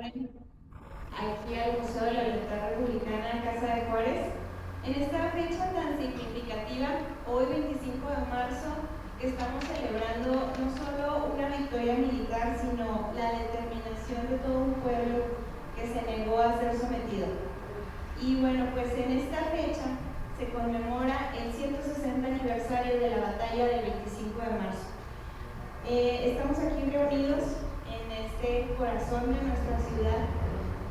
aquí al Museo de la Libertad Republicana Casa de Juárez. En esta fecha tan significativa, hoy 25 de marzo, estamos celebrando no solo una victoria militar, sino la determinación de todo un pueblo que se negó a ser sometido. Y bueno, pues en esta fecha se conmemora el 160 aniversario de la batalla del 25 de marzo. Estamos aquí reunidos en este corazón de nuestra ciudad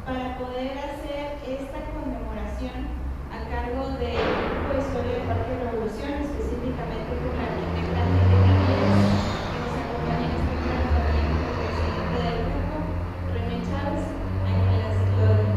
para poder hacer esta conmemoración a cargo del Grupo de Historia del Parque Revolución, específicamente con la arquitecta Heidi Ramírez, que nos acompaña en esta gran también como presidente del grupo, René Chávez, a quien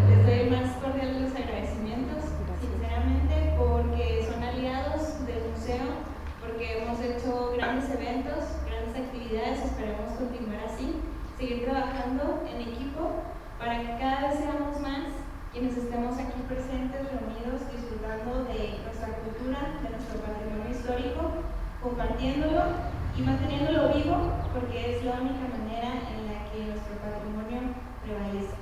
les doy más cordial los agradecimientos, sinceramente, porque son aliados del museo, porque hemos hecho grandes eventos, grandes actividades, esperemos continuar así, seguir trabajando en equipo para que cada vez seamos más quienes estemos aquí presentes, reunidos, disfrutando de nuestra cultura, de nuestro patrimonio histórico, compartiéndolo y manteniéndolo vivo, porque es la única manera en la que nuestro patrimonio prevalece.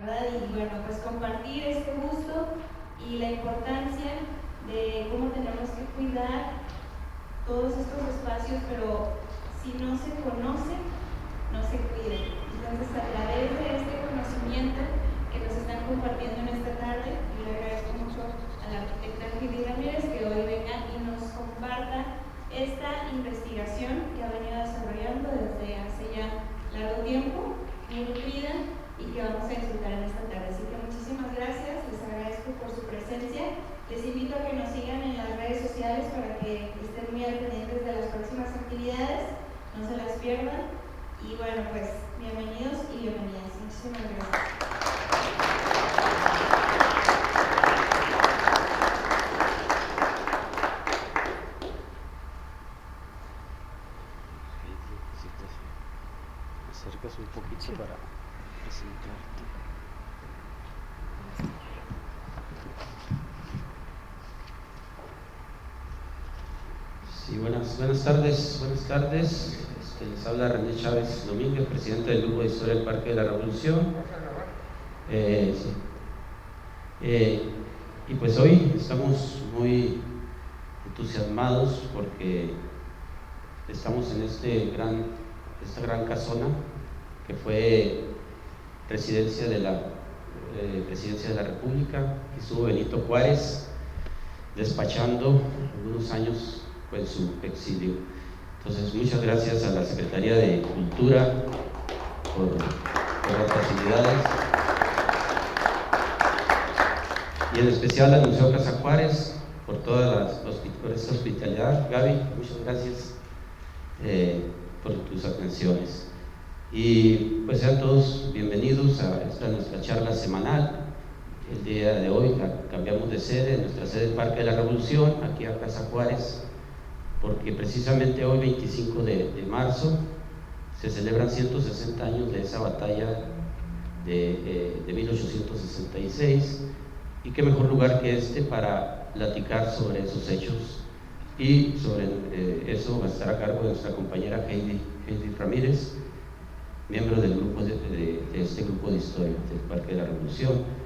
¿Verdad? Y bueno, pues compartir este gusto y la importancia de cómo tenemos que cuidar todos estos espacios, pero si no se conoce, no se cuida. Entonces, a través de este conocimiento que nos están compartiendo en esta tarde, yo le agradezco mucho a la arquitecta Heidi Ramírez que hoy venga y nos comparta esta investigación que ha venido desarrollando desde hace ya largo tiempo, muy nutrida y que vamos a disfrutar en esta tarde. Así que muchísimas gracias, les agradezco por su presencia. Les invito a que nos sigan en las redes sociales para que estén muy al pendientes de las próximas actividades, no se las pierdan. Y bueno, pues bienvenidos y bienvenidas. Muchísimas gracias. Acercas un poquito para presentarte. Sí, buenas tardes. Les habla René Chávez Domínguez, presidente del Grupo de Historia del Parque de la Revolución. Y pues hoy estamos muy entusiasmados porque estamos en esta gran casona que fue presidencia de la República, que estuvo Benito Juárez despachando algunos años en su exilio. Entonces, muchas gracias a la Secretaría de Cultura por las facilidades y en especial al Museo Casa Juárez por esta hospitalidad. Gaby, muchas gracias por tus atenciones. Y pues sean todos bienvenidos a esta nuestra charla semanal. El día de hoy cambiamos de sede, nuestra sede del Parque de la Revolución, aquí a Casa Juárez, porque precisamente hoy, 25 de marzo, se celebran 160 años de esa batalla de 1866, y qué mejor lugar que este para platicar sobre esos hechos, y sobre eso va a estar a cargo de nuestra compañera Heidi Ramírez, miembro del grupo de este grupo de historia del Parque de la Revolución.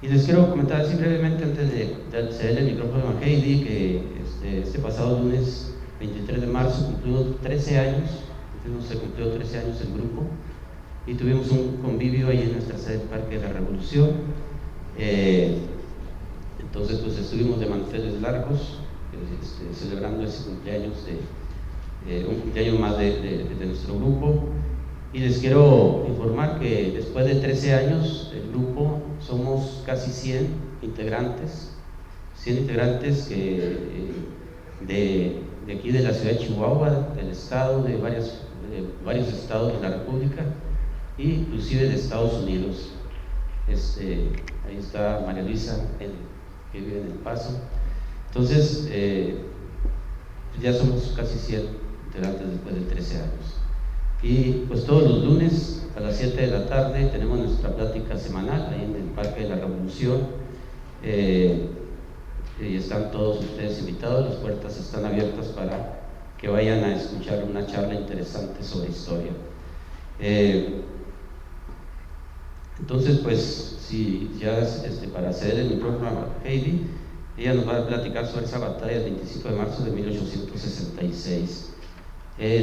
Y les quiero comentar así brevemente, antes de cederle el micrófono a Heidi, que este pasado lunes 23 de marzo cumplimos 13 años, se cumplió 13 años el grupo, y tuvimos un convivio ahí en nuestra sede del Parque de la Revolución. Entonces pues estuvimos de manteles largos, celebrando ese cumpleaños, un cumpleaños más de nuestro grupo. Y les quiero informar que después de 13 años el grupo somos casi 100 integrantes que de aquí de la ciudad de Chihuahua, del estado, de varios estados de la República, e inclusive de Estados Unidos. Ahí está María Luisa, que vive en El Paso. Entonces, ya somos casi 100 integrantes después de 13 años. Y pues todos los lunes a las 7 de la tarde tenemos nuestra plática semanal ahí en el Parque de la Revolución. Y están todos ustedes invitados, las puertas están abiertas para que vayan a escuchar una charla interesante sobre historia. Entonces, pues, si ya para ceder el micrófono a Heidi, ella nos va a platicar sobre esa batalla del 25 de marzo de 1866.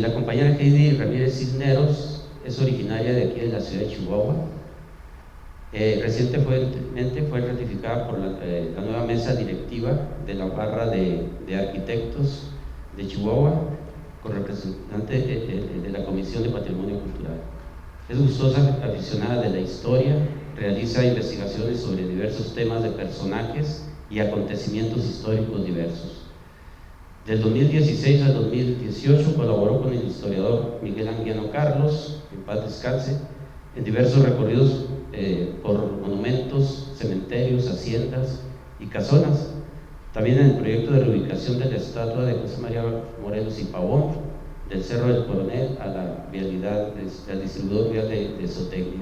La compañera Heidi Ramírez Cisneros es originaria de aquí de la ciudad de Chihuahua. Recientemente fue ratificada por la nueva mesa directiva de la barra de arquitectos de Chihuahua, con representante de la Comisión de Patrimonio Cultural. Es gustosa aficionada de la historia, realiza investigaciones sobre diversos temas de personajes y acontecimientos históricos diversos. Del 2016 al 2018 colaboró con el historiador Miguel Anguiano Carlos, en paz descanse, en diversos recorridos por monumentos, cementerios, haciendas y casonas. También en el proyecto de reubicación de la estatua de José María Morelos y Pavón, del Cerro del Coronel a la vialidad del distribuidor vial de Zootecnia.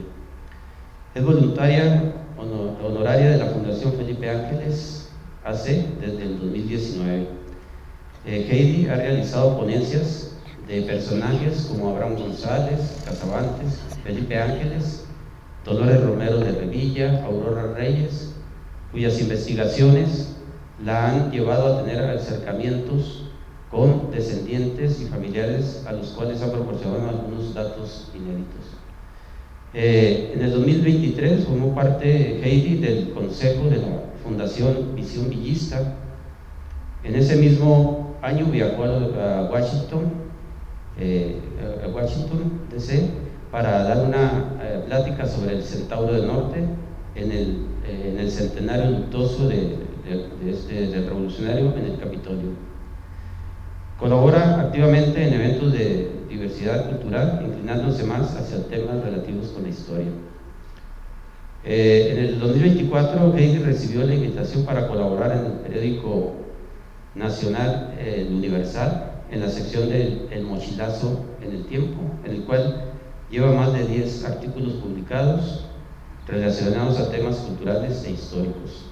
Es voluntaria honoraria de la Fundación Felipe Ángeles AC desde el 2019. Heidi ha realizado ponencias de personajes como Abraham González, Casabantes, Felipe Ángeles, Dolores Romero de Revilla, Aurora Reyes, cuyas investigaciones la han llevado a tener acercamientos con descendientes y familiares a los cuales ha proporcionado algunos datos inéditos. En el 2023 formó parte Heidi del consejo de la Fundación Visión Villista. En ese mismo año viajó a Washington DC, para dar una plática sobre el Centauro del Norte en el centenario luctuoso del revolucionario en el Capitolio. Colabora activamente en eventos de diversidad cultural, inclinándose más hacia temas relativos con la historia. En el 2024, Heidi recibió la invitación para colaborar en el periódico nacional El Universal, en la sección del El Mochilazo en el Tiempo, en el cual lleva más de 10 artículos publicados relacionados a temas culturales e históricos.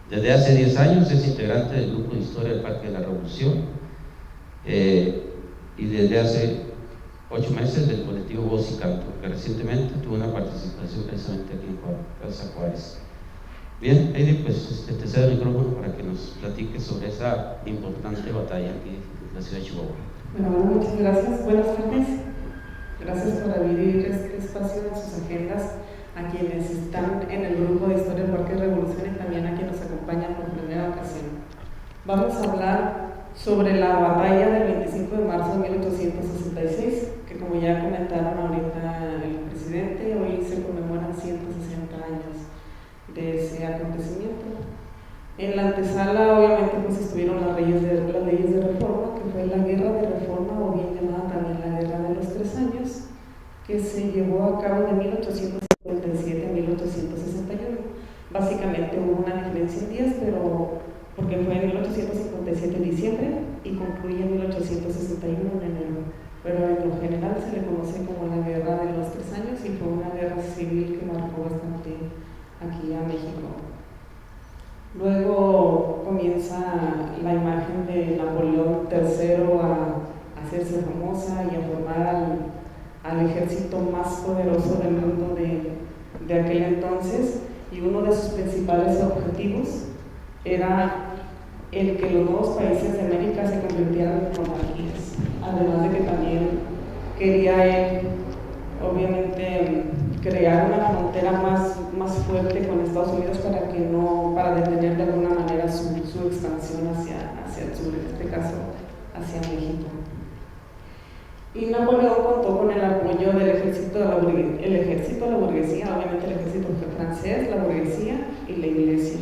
Desde hace 10 años es integrante del Grupo de Historia del Parque de la Revolución y desde hace 8 meses del colectivo Voz y Canto, que recientemente tuvo una participación precisamente aquí en Casa Juárez. Bien, Heidi, pues te cedo el micrófono para que nos platiques sobre esa importante batalla aquí en la ciudad de Chihuahua. Bueno, muchas gracias. Buenas tardes. Gracias por abrir este espacio en sus agendas a quienes están en el grupo de Historia del Parque de Revolución y también a quienes nos acompañan por primera ocasión. Vamos a hablar sobre la batalla del 25 de marzo de 1866, que como ya comentaron ahorita el presidente, hoy se conmemoran 160 años de ese acontecimiento. En la antesala obviamente pues estuvieron las leyes de reforma, que fue la guerra de reforma, o bien llamada también la guerra de los 3 años, que se llevó a cabo de 1857 a 1861. Básicamente hubo una diferencia en días, pero porque fue en 1857 en diciembre y concluye en 1861 en enero. Pero en lo general se le conoce como la guerra de los 3 años y fue una guerra civil que marcó bastante aquí a México. Luego comienza la imagen de Napoleón III a hacerse famosa y a formar al ejército más poderoso del mundo de aquel entonces, y uno de sus principales objetivos era el que los nuevos países de América se convirtieran en monarquías, además de que también quería él, obviamente, crear una frontera más fuerte con Estados Unidos para detener de alguna manera su expansión hacia el sur, en este caso hacia México. Y Napoleón contó con el apoyo del ejército de la burguesía, obviamente el ejército francés, la burguesía y la iglesia.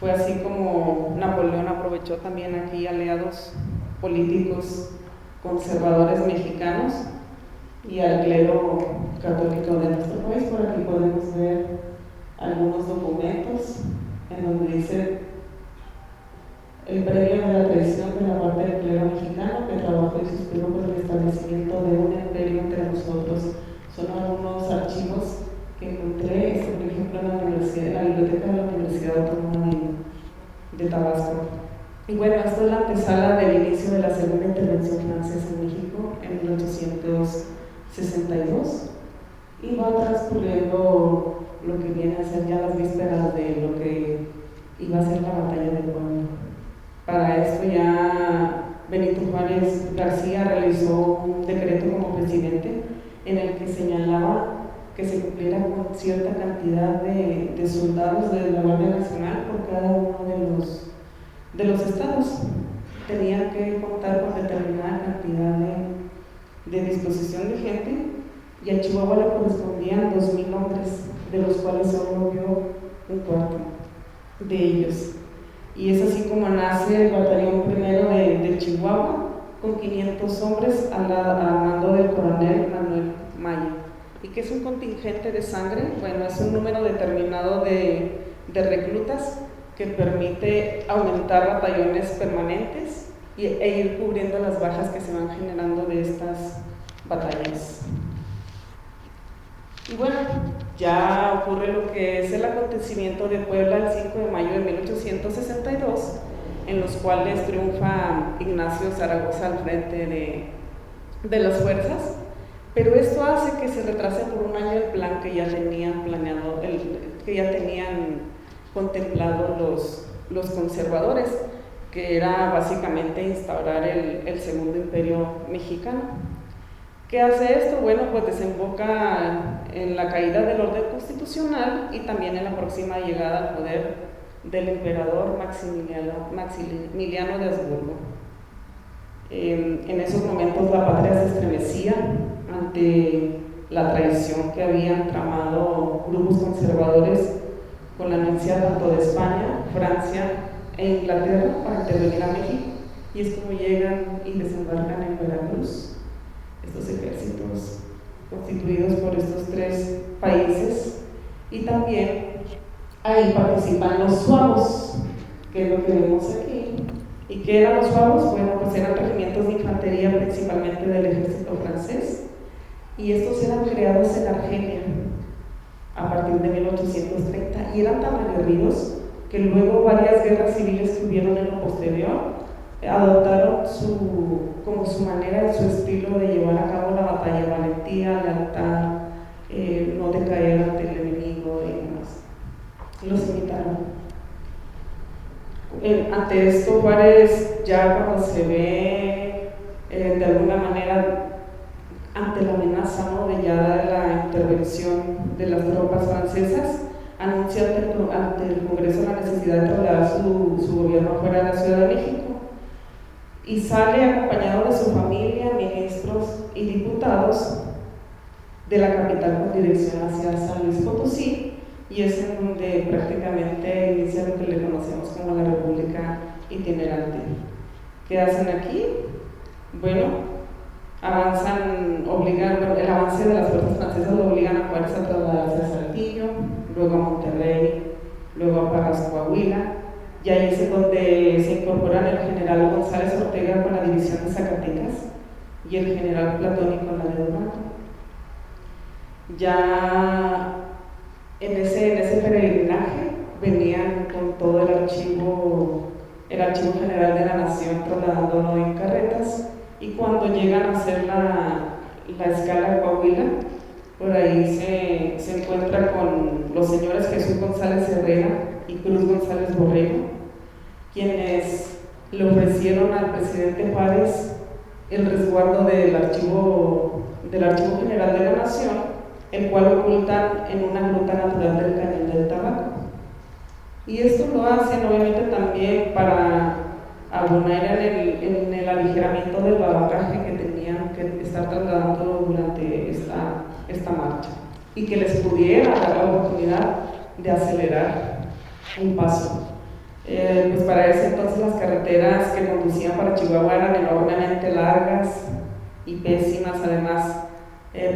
Fue así como Napoleón aprovechó también aquí aliados políticos conservadores mexicanos y al clero católico de nuestro país. Por aquí podemos ver algunos documentos en donde dice el premio de la traición de la parte del clero mexicano que trabajó y suspiró por el establecimiento de un imperio entre nosotros. Son algunos archivos que encontré, por ejemplo, en la biblioteca de la Universidad Autónoma de Tabasco. Y bueno, esto es la antesala del inicio de la segunda intervención francesa en México en 1862. y va transcurriendo lo que viene a ser ya las vísperas de lo que iba a ser la batalla de Puebla. Para esto ya Benito Juárez García realizó un decreto como presidente en el que señalaba que se cumpliera con cierta cantidad de soldados de la Guardia Nacional por cada uno de los estados. Tenían que contar con determinada cantidad de disposición de gente, y a Chihuahua le correspondían 2,000 hombres, de los cuales solo vio un cuarto de ellos. Y es así como nace el batallón primero de Chihuahua, con 500 hombres al mando del coronel Manuel Maya. ¿Y qué es un contingente de sangre? Bueno, es un número determinado de reclutas que permite aumentar batallones permanentes e ir cubriendo las bajas que se van generando de estas batallas. Y bueno, ya ocurre lo que es el acontecimiento de Puebla el 5 de mayo de 1862, en los cuales triunfa Ignacio Zaragoza al frente de las fuerzas, pero esto hace que se retrase por un año el plan que ya tenían planeado, que ya tenían contemplado los conservadores, que era básicamente instaurar el segundo imperio mexicano. ¿Qué hace esto? Bueno, pues desemboca en la caída del orden constitucional y también en la próxima llegada al poder del emperador Maximiliano de Habsburgo. En esos momentos la patria se estremecía ante la traición que habían tramado grupos conservadores con la anuencia tanto de España, Francia e Inglaterra para intervenir a México, y es como llegan y desembarcan en Veracruz estos ejércitos constituidos por estos 3 países. Y también ahí participan los suavos, que es lo que vemos aquí. ¿Y qué eran los suavos? Bueno, pues eran regimientos de infantería principalmente del ejército francés, y estos eran creados en Argelia a partir de 1830, y eran tan aguerridos que luego varias guerras civiles que hubieron en lo posterior adoptaron como su manera, su estilo de llevar a cabo la batalla: valentía, lealtad, no decaer ante el enemigo y demás. Los imitaron. Ante esto, Juárez, ya cuando se ve de alguna manera ante la amenaza, ¿no?, de la intervención de las tropas francesas, anuncia ante el Congreso la necesidad de trasladar su gobierno fuera de la Ciudad de México, y sale acompañado de su familia, ministros y diputados de la capital con dirección hacia San Luis Potosí, y es en donde prácticamente inicia lo que le conocemos como la República Itinerante. ¿Qué hacen aquí? Bueno, el avance de las fuerzas francesas lo obligan a Juárez a trasladarse a Saltillo, luego a Monterrey, luego a Parras, Coahuila, y ahí es donde se incorporan el general González Ortega con la división de Zacatecas y el general Platónico con la de Durango. Ya en ese peregrinaje venían con todo el archivo general de la nación, trasladándolo en carretas, y cuando llegan a hacer la escala de Coahuila, por ahí se encuentra con los señores Jesús González Herrera y Cruz González Borrego, quienes le ofrecieron al presidente Juárez el resguardo del archivo general de la nación, el cual ocultan en una gruta natural del Cañón del Tabaco. Y esto lo hacen obviamente también para abonar en el aligeramiento del bagaje que tenían que estar trasladando durante esta marcha, y que les pudiera dar la oportunidad de acelerar un paso. Pues para ese entonces las carreteras que conducían para Chihuahua eran enormemente largas y pésimas, además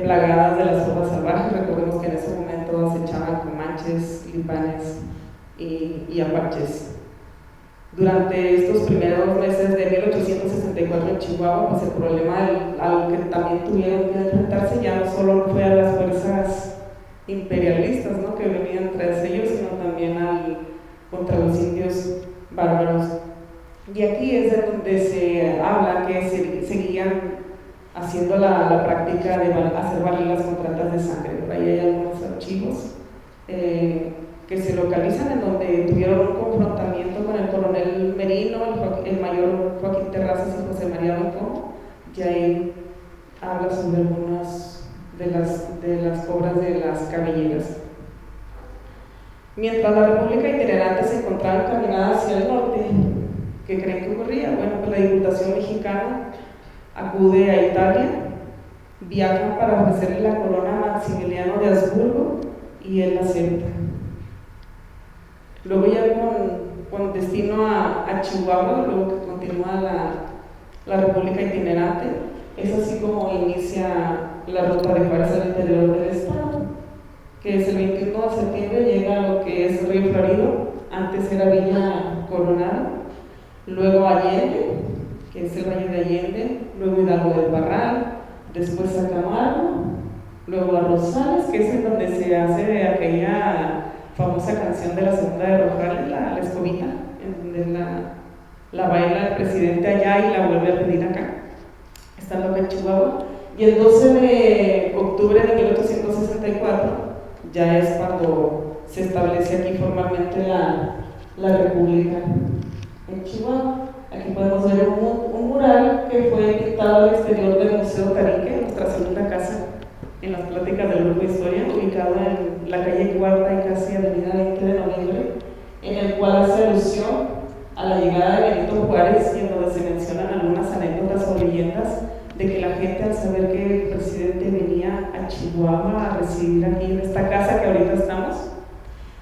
plagadas de las hordas salvajes. Recordemos que en ese momento se echaban comanches, lipanes y apaches. Durante estos primeros meses de 1864 en Chihuahua, pues el problema al que también tuvieron que enfrentarse ya no solo fue a las fuerzas imperialistas, ¿no?, que venían tras ellos, sino también contra los indios bárbaros. Y aquí es de donde se habla que seguían haciendo la práctica de hacer valer las contratas de sangre. Por ahí hay algunos archivos que se localizan en donde tuvieron un confrontamiento con el coronel Merino, el mayor Joaquín Terrazas y José María Rincón, y ahí habla sobre algunas de las obras de las cabelleras. Mientras la República itinerante se encontraba encaminada hacia el norte, ¿qué creen que ocurría? Bueno, pues la Diputación mexicana acude a Italia, viajan para ofrecerle la corona a Maximiliano de Habsburgo y él acepta. Luego ya con destino a Chihuahua, luego que continúa la República itinerante, es así como inicia la ruta de Juárez al interior del estado, que es el 21 de septiembre llega a lo que es Río Florido, antes era Villa Coronado, luego Allende, que es el Valle de Allende, luego Hidalgo del Parral, después a Camargo, luego a Rosales, que es en donde se hace aquella famosa canción de la segunda de Rosales, la escobita, en donde la baila el presidente allá y la vuelve a pedir acá, estando acá en Chihuahua. Y el 12 de octubre de 1864 ya es cuando se establece aquí formalmente la República en Chihuahua. Aquí podemos ver un mural que fue pintado al exterior del Museo Carique, nuestra segunda casa en las pláticas del Grupo Historia, ubicado en la calle Cuarta y casi avenida 20 de noviembre, en el cual hace alusión a la llegada de Benito Juárez y en donde se mencionan algunas anécdotas o leyendas de que la gente, al saber que el presidente venía a Chihuahua a residir aquí en esta casa que ahorita estamos,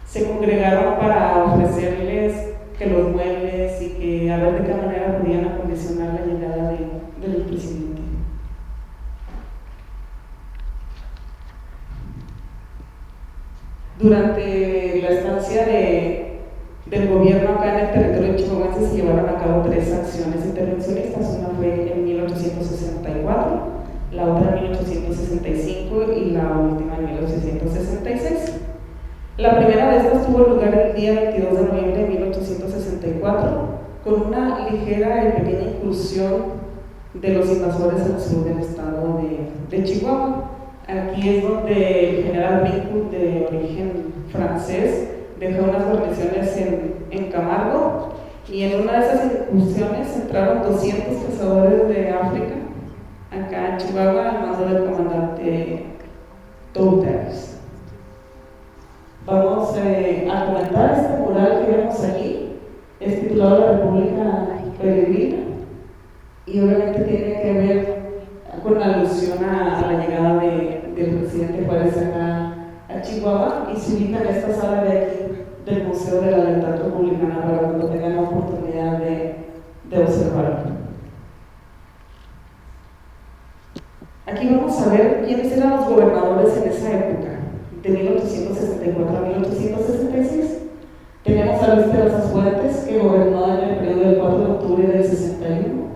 se congregaron para ofrecerles que los muebles y que a ver de qué manera podían acondicionar la llegada del presidente. Durante la estancia del gobierno acá en el territorio chihuahuense se llevaron a cabo 3 acciones intervencionistas. Una fue en 1864, la otra en 1865 y la última en 1866. La primera de estas tuvo lugar el día 22 de noviembre de 1864 con una ligera y pequeña incursión de los invasores al sur del estado de Chihuahua. Aquí es donde el general Brincourt, de origen francés, dejó unas guarniciones en Camargo, y en una de esas incursiones entraron 200 cazadores de África acá en Chihuahua al mando del comandante Touters. Vamos a comentar este mural que vemos aquí, es titulado La República Peregrina, y obviamente tiene que ver con alusión a la llegada del presidente Juárez acá a Chihuahua, y se ubica en esta sala de aquí del Museo de la Lealtad Republicana para cuando tengan la oportunidad de observarlo. Aquí vamos a ver quiénes eran los gobernadores en esa época, de 1864 a 1866. Tenemos a Luis Terrazas Fuentes, que gobernó en el periodo del 4 de octubre del 61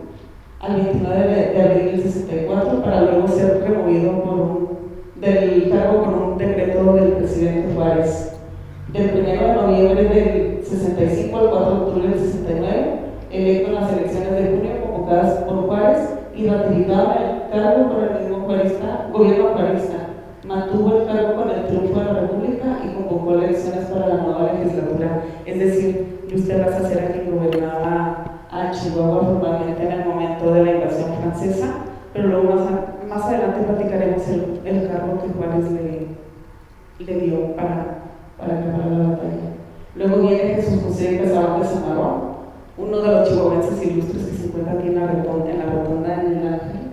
al 29 de abril del 64, para luego ser removido del cargo con un decreto del presidente Juárez. Del 1 de noviembre del 65 al 4 de octubre del 69, electo en las elecciones de junio convocadas por Juárez y ratificado en el cargo por el mismo gobierno juarista. Mantuvo el cargo con el triunfo de la República y convocó elecciones para la nueva legislatura. Es decir, Luis Terrazas era quien gobernaba a Chihuahua formalmente en el momento de la invasión francesa, pero luego más adelante platicaremos el cargo que Juárez le dio para acabar la batalla. Luego viene Jesús José Casaban de Zamarón, uno de los chihuahuenses ilustres que se encuentra aquí en la rotonda en el Ángel,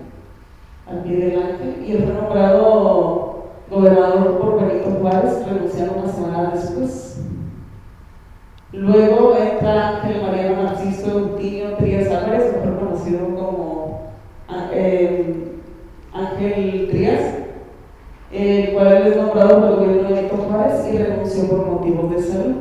al pie del Ángel, y él fue nombrado gobernador por Benito Juárez, renunciando unas semanas después. Luego entra Ángel Mariano Narciso Eutinio Trías Álvarez, mejor conocido como Ángel Trías, el cual es nombrado por el gobierno de Benito Juárez y renunció por motivos de salud.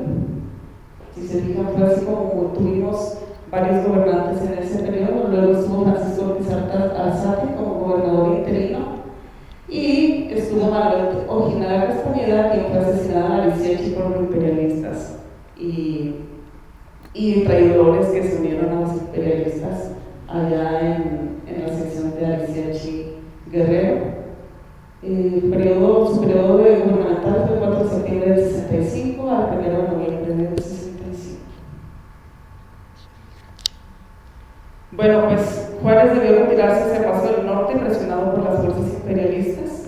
Si se fijan, fue así como tuvimos varios gobernantes en ese periodo. Luego estuvo Francisco Ortiz Alzate como gobernador interino, y estuvo Manuel Ojinaga Castañeda, quien fue asesinado en Ariziechi por los imperialistas y traidores que se unieron a los imperialistas allá en la sección de Ariziechi Guerrero. Su periodo de gubernamental fue el 4 de septiembre del 65 al 1 de noviembre del 65. Bueno, pues Juárez debió retirarse hacia Paso del Norte, presionado por las fuerzas imperialistas,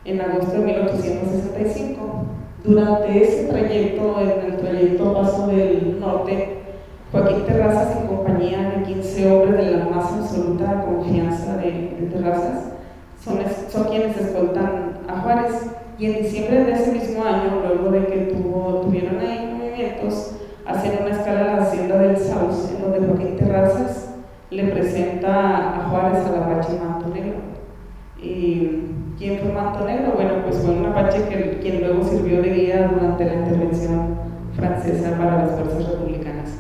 en agosto de 1865. Durante ese trayecto, en el trayecto a Paso del Norte, Joaquín Terrazas, en compañía de 15 hombres de la más absoluta confianza de Terrazas, son quienes escoltan a Juárez. Y en diciembre de ese mismo año, luego de que tuvieron ahí movimientos, hacen una escala a la hacienda del Sauce, en donde Joaquín Terrazas le presenta a Juárez al apache Manto Negro. ¿Y quién fue Manto Negro? Bueno, pues fue un apache quien luego sirvió de guía durante la intervención francesa para las fuerzas republicanas.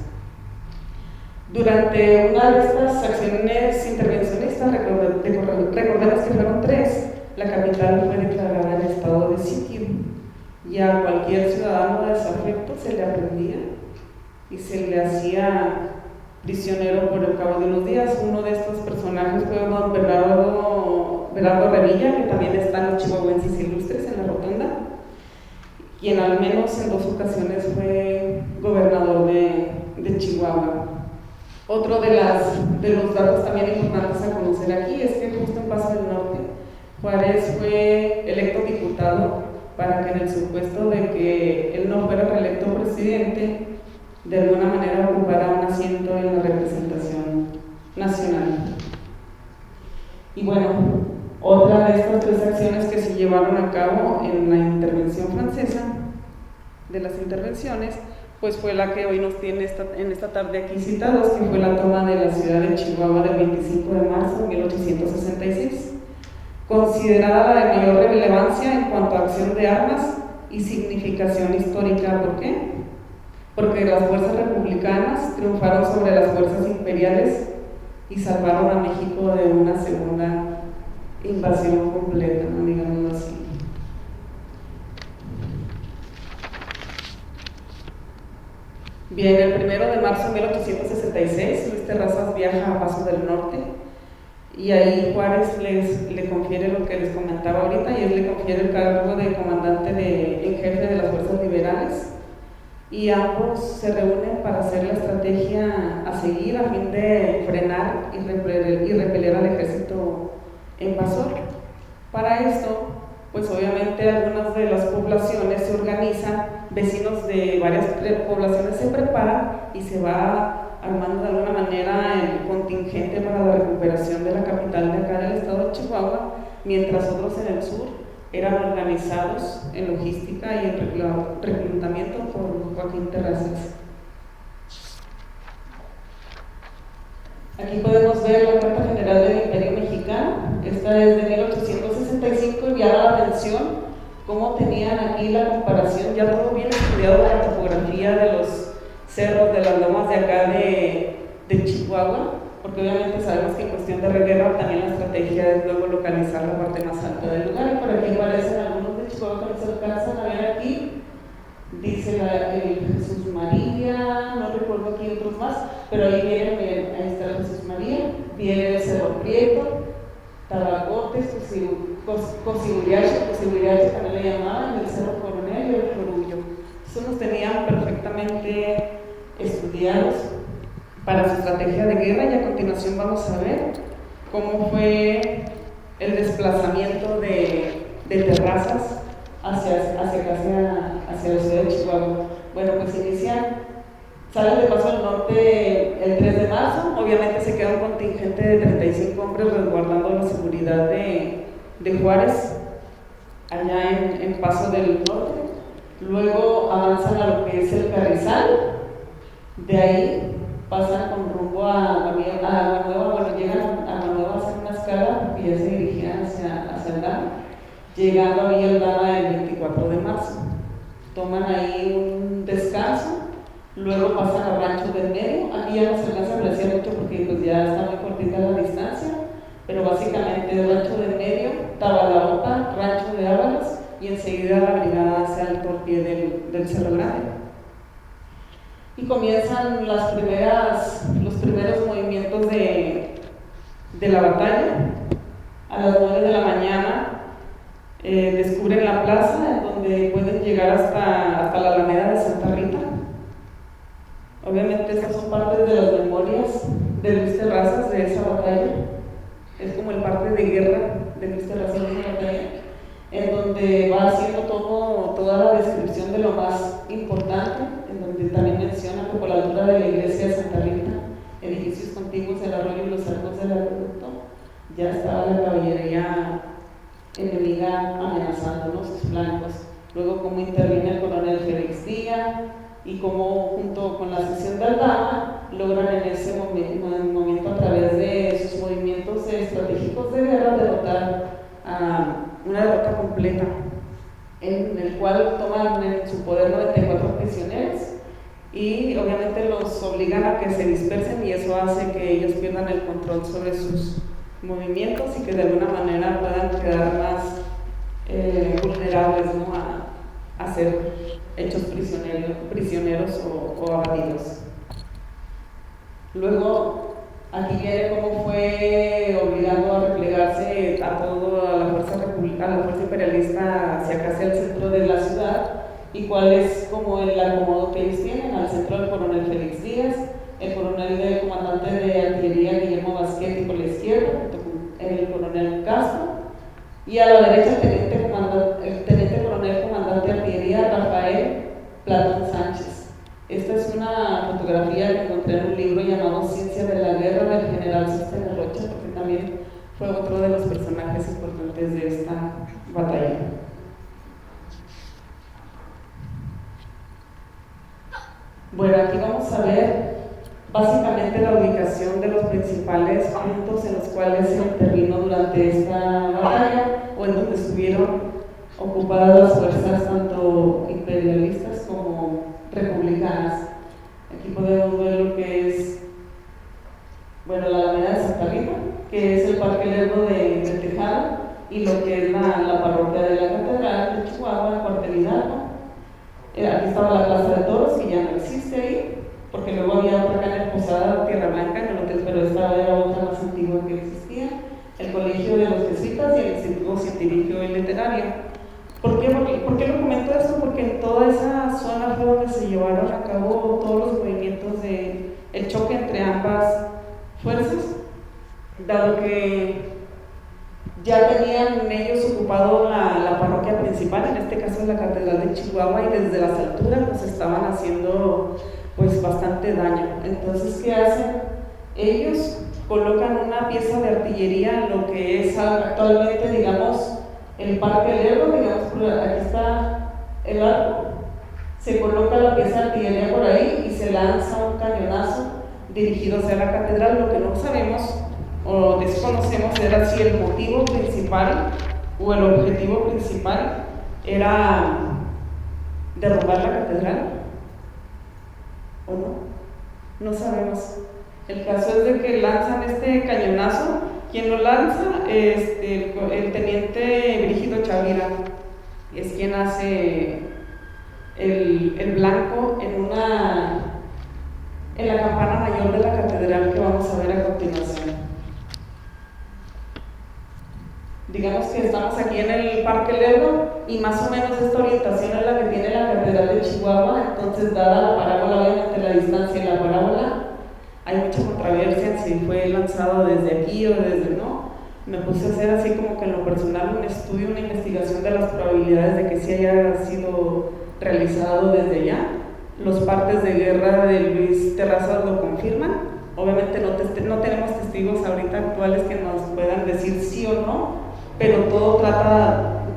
Durante una de estas acciones intervencionistas, recordemos que fueron 3, la capital fue declarada en estado de sitio y a cualquier ciudadano desafecto se le aprendía y se le hacía prisionero por el cabo de unos días. Uno de estos personajes fue don Bernardo Revilla, que también está en los chihuahuenses ilustres en la rotonda, quien al menos en 2 ocasiones fue gobernador de Chihuahua. Otro de los datos también importantes a conocer aquí es que justo en Paso del Norte, Juárez fue electo diputado para que en el supuesto de que él no fuera reelecto presidente, de alguna manera ocupara un asiento en la representación nacional. Y bueno, otra de estas 3 acciones que se llevaron a cabo en la intervención francesa, de las intervenciones, pues fue la que hoy nos tiene en esta tarde aquí citados, que fue la toma de la ciudad de Chihuahua del 25 de marzo de 1866, considerada la de mayor relevancia en cuanto a acción de armas y significación histórica. ¿Por qué? Porque las fuerzas republicanas triunfaron sobre las fuerzas imperiales y salvaron a México de una segunda invasión completa, ¿no? Digámoslo así. Bien, el 1 de marzo de 1866, Luis Terrazas viaja a Paso del Norte y ahí Juárez le confiere lo que les comentaba ahorita, y él le confiere el cargo de comandante en jefe de las fuerzas liberales, y ambos se reúnen para hacer la estrategia a seguir a fin de frenar y repeler al ejército invasor. Para esto, pues obviamente algunas de las poblaciones se organizan, vecinos de varias poblaciones se preparan y se va armando de alguna manera el contingente para la recuperación de la capital de acá del estado de Chihuahua, mientras otros en el sur eran organizados en logística y en reclutamiento por Joaquín Terrazas. Aquí podemos ver la Carta General del Imperio Mexicano. Esta es de 1865 y llama la atención cómo tenían aquí la comparación, ya todo bien estudiado, la topografía de los cerros, de las lomas de acá de Chihuahua, porque obviamente sabemos que en cuestión de guerra también la estrategia es luego localizar la parte más alta del lugar, y por aquí aparecen algunos de Chihuahua que no se alcanzan a ver aquí. Dice el Jesús María, no recuerdo aquí otros más, pero ahí viene, ahí está el Jesús María, viene el Cerro Prieto, Tabacotes, Cosiburiache también le llamaban, el Cerro Coronel y el Florullo. Estos los tenían perfectamente estudiados para su estrategia de guerra, y a continuación vamos a ver cómo fue el desplazamiento de Terrazas hacia la ciudad de Chihuahua. Bueno, pues salen de Paso del Norte el 3 de marzo, obviamente se queda un contingente de 35 hombres resguardando la seguridad de Juárez allá en Paso del Norte. Luego avanzan a lo que es el Carrizal, de ahí pasan con rumbo a Agua Nueva, bueno, llegan a Agua Nueva a hacer una escala porque ya se dirigían hacia el Dama, llegando a Villa Aldama el 24 de marzo. Toman ahí un descanso, luego pasan a Rancho del Medio. Aquí ya no se alcanza a apreciar mucho porque pues ya está muy cortita la distancia, pero básicamente Rancho del Medio, Tabalaopa, Rancho de Ábalos, y enseguida la brigada hace alto al pie del Cerro Grande. Y comienzan los primeros movimientos de la batalla. a las 9 de la mañana descubren la plaza, en donde pueden llegar hasta la Alameda de Santa Rita. Obviamente estas son partes de las memorias de Luis Terrazas de esa batalla. Es como el parte de guerra de Luis Terrazas de esa batalla, en donde va haciendo toda la descripción de lo más importante, en donde también menciona que por la altura de la iglesia de Santa Rita, edificios contiguos del arroyo y los arcos del acueducto, ya estaba la caballería enemiga amenazando, ¿no?, sus flancos. Luego cómo interviene el coronel Félix Díaz y cómo junto con la sección de Aldama logran en ese momento a través de sus movimientos estratégicos de guerra derrotar a una derrota completa, en el cual toman en su poder 94 prisioneros y obviamente los obligan a que se dispersen, y eso hace que ellos pierdan el control sobre sus movimientos y que de alguna manera puedan quedar más vulnerables, ¿no?, a ser hechos prisioneros o abatidos. Luego aquí viene cómo fue obligado a replegarse a toda la fuerza imperialista hacia casi el centro de la ciudad, y cuál es como el acomodo que ellos tienen. Al centro el coronel Félix Díaz, el coronel del comandante de artillería Guillermo Basquet, y por la izquierda el coronel Castro, y a la derecha el teniente coronel comandante de artillería Rafael Platón Sánchez. Esta es una fotografía que encontré en un libro llamado Ciencia de la Guerra del general Sóstenes Rocha, porque también fue otro de los personajes importantes de esta batalla. Bueno, aquí vamos a ver básicamente la ubicación de los principales puntos en los cuales se intervino durante esta batalla, o en donde estuvieron ocupadas las fuerzas tanto imperialistas como republicanas. Aquí podemos ver lo que es, bueno, la Alameda de Santa Rita, que es el Parque Lerdo de Tejada, y lo que es la parroquia de la Catedral de Chihuahua, el cuartel Hidalgo. Aquí estaba la Plaza de Toros, que ya no existe ahí, porque luego había otra calle Posada, Tierra Blanca, en el hotel, pero esta era otra más antigua que existía, el Colegio de los Jesuitas y el Instituto Científico y Literario. ¿Por qué lo comento esto? Porque en toda esa zona fue donde se llevaron a cabo todos los movimientos de el choque entre ambas fuerzas, dado que ya tenían ellos ocupado la parroquia principal, en este caso la Catedral de Chihuahua, y desde las alturas pues estaban haciendo pues bastante daño. Entonces, ¿qué hacen? Ellos colocan una pieza de artillería en lo que es actualmente, digamos, el Parque Lerdo, digamos, aquí está el arco, se coloca la pieza de artillería por ahí y se lanza un cañonazo dirigido hacia la catedral. Lo que no sabemos o desconocemos era si el motivo principal o el objetivo principal era derrumbar la catedral o no sabemos. El caso es de que lanzan este cañonazo. Quien lo lanza es el teniente Brígido Chavira, es quien hace el blanco en la campana mayor de la catedral, que vamos a ver a continuación. Digamos que estamos aquí en el Parque Lerdo, y más o menos esta orientación es la que tiene la Catedral de Chihuahua. Entonces, dada la parábola, obviamente la distancia y la parábola, hay mucha controversia en si fue lanzado desde aquí o desde no. Me puse a hacer así como que en lo personal un estudio, una investigación de las probabilidades de que sí haya sido realizado desde allá. Los partes de guerra de Luis Terrazas lo confirman. Obviamente no tenemos testigos ahorita actuales que nos puedan decir sí o no, pero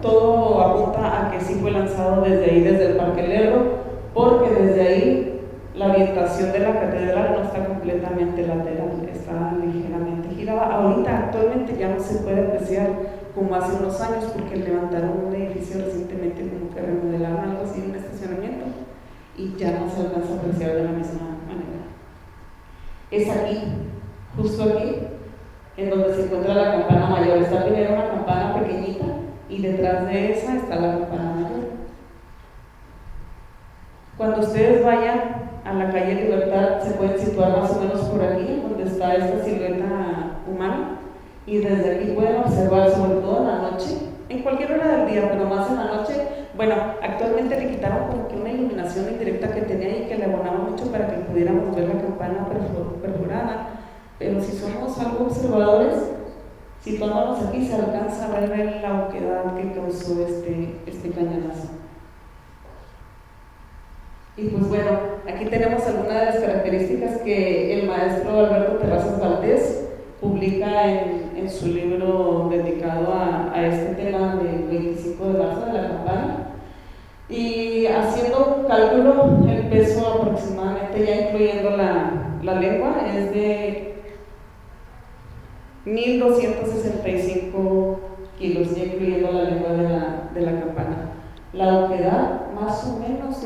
todo apunta a que sí fue lanzado desde ahí, desde el Parque Lerdo, porque desde ahí la orientación de la catedral no está completamente lateral, está ligeramente girada. Ahorita actualmente ya no se puede apreciar como hace unos años, porque levantaron un edificio recientemente, como que remodelaron algo así, un estacionamiento, y ya no se alcanza a apreciar de la misma manera. Es aquí, justo aquí, en donde se encuentra la campana mayor. Está primero una campana pequeñita y detrás de esa está la campana mayor. Cuando ustedes vayan a la calle Libertad, se pueden situar más o menos por aquí, donde está esta silueta humana, y desde aquí pueden observar, sobre todo en la noche, en cualquier hora del día, pero más en la noche. Bueno, actualmente le quitaron como que una iluminación indirecta que tenía y que le abonaba mucho para que pudiéramos ver la campana perforada, pero si somos algo observadores, situándonos aquí se alcanza a ver la oquedad que causó este cañonazo. Y pues bueno, aquí tenemos algunas de las características que el maestro Alberto Terrazas Valdés publica en su libro dedicado a este tema del 25 de marzo de la campana. Y haciendo un cálculo, el peso aproximadamente, ya incluyendo la lengua, es de 1.265 kilos, ya incluyendo la lengua de la campana. La oquedad, más o menos,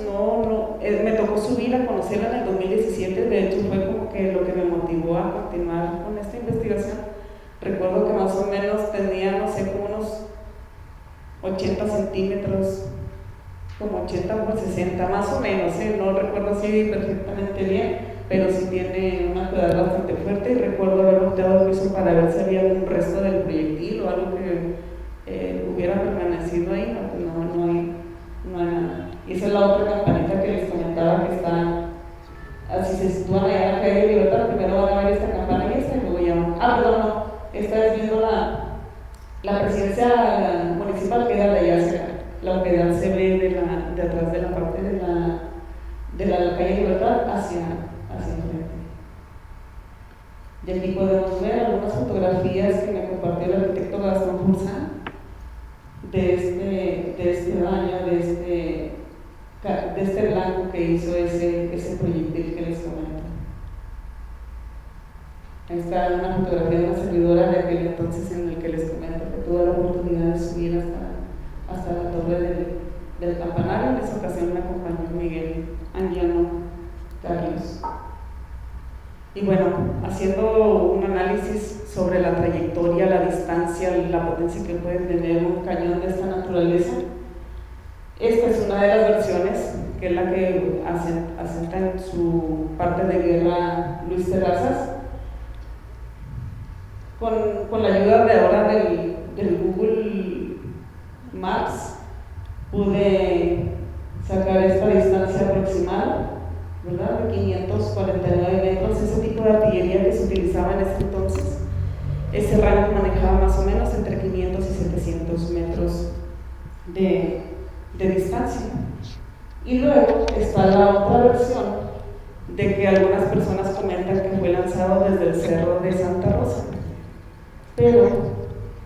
me tocó subir a conocerla en el 2017, de hecho fue como que lo que me motivó a continuar con esta investigación. Recuerdo que más o menos tenía, no sé, como unos 80 centímetros, como 80 por 60, más o menos, no recuerdo así perfectamente bien, pero sí tiene una oquedad bastante fuerte, y recuerdo haber volteado el piso para ver si había algún resto del proyectil o algo que hubiera permanecido ahí. No hay nada. Y esa es la otra campanita que les comentaba, que está, así se sitúan allá en la calle de Libertad, primero van a ver esta campana y esta, y luego ya van. Perdón, no, esta es viendo la presidencia municipal, que era de allá hacia acá. La oquedad se ve de atrás de la parte de la calle Libertad hacia enfrente. Y aquí podemos ver algunas fotografías que me compartió el arquitecto Gastón Furzán de este daño, de este blanco que hizo ese proyectil que les comento. Ahí está una fotografía de una servidora de aquel entonces en el que les comento que tuve la oportunidad de subir hasta la torre del campanario. En esa ocasión me acompañó Miguel Anguiano Carlos. Y bueno, haciendo un análisis sobre la trayectoria, la distancia, la potencia que puede tener un cañón de esta naturaleza, esta es una de las versiones, que es la que asenta en su parte de guerra Luis Terrazas. Con la ayuda de ahora del Google Maps pude sacar esta distancia aproximada, ¿verdad? De 549 metros, ese tipo de artillería que se utilizaba en ese entonces. Ese rango manejaba más o menos entre 500 y 700 metros de distancia. Y luego está la otra versión de que algunas personas comentan que fue lanzado desde el cerro de Santa Rosa. Pero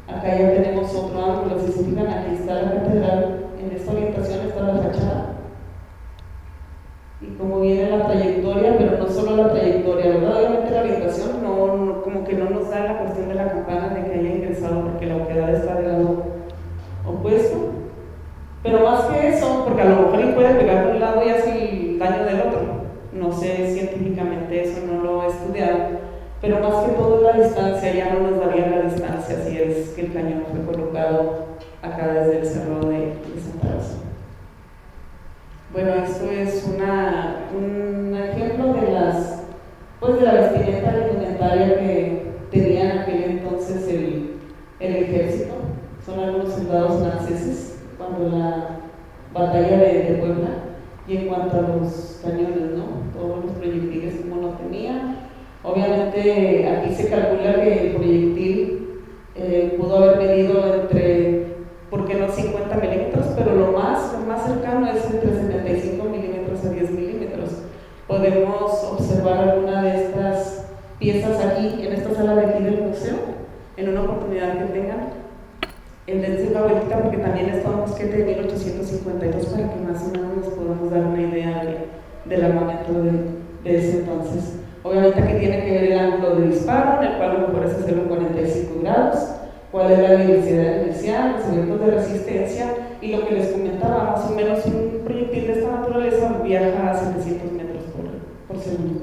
acá ya tenemos otro ángulo. Si se fijan, aquí está la catedral, en esta orientación está la fachada. Y como viene la trayectoria, pero no solo la trayectoria, ¿verdad? Obviamente la orientación como que no nos da la cuestión de la campana de que haya ingresado, porque la oquedad está del lado opuesto. Pero más que eso, porque a lo mejor le puede pegar de un lado y hace el daño del otro. No sé científicamente eso, no lo he estudiado. Pero más que todo la distancia, ya no nos daría la distancia si es que el cañón fue colocado acá desde el cerro de Santa Rosa. Bueno, esto es un ejemplo de la vestimenta alimentaria que tenía en aquel entonces el ejército. Son algunos soldados franceses cuando la batalla de Puebla. Y en cuanto a los cañones, ¿no? Todos los proyectiles como no tenía. Obviamente aquí se calcula que el proyectil pudo haber medido entre, ¿por qué no 50 milímetros? Pero lo más cercano es entre 75 milímetros a 10 milímetros. Podemos observar alguna de estas piezas aquí, en esta sala de aquí del museo, en una oportunidad que tengan. Dense una vueltita porque también está un mosquete de 1852 para que más o menos nos podamos dar una idea del armamento de ese entonces. Obviamente aquí tiene que ver el ángulo de disparo, en el cual lo mejor es hacerlo en 45 grados, cuál es la velocidad inicial, los eventos de resistencia, y lo que les comentaba, más o menos un proyectil de esta naturaleza viaja a 700 metros por segundo.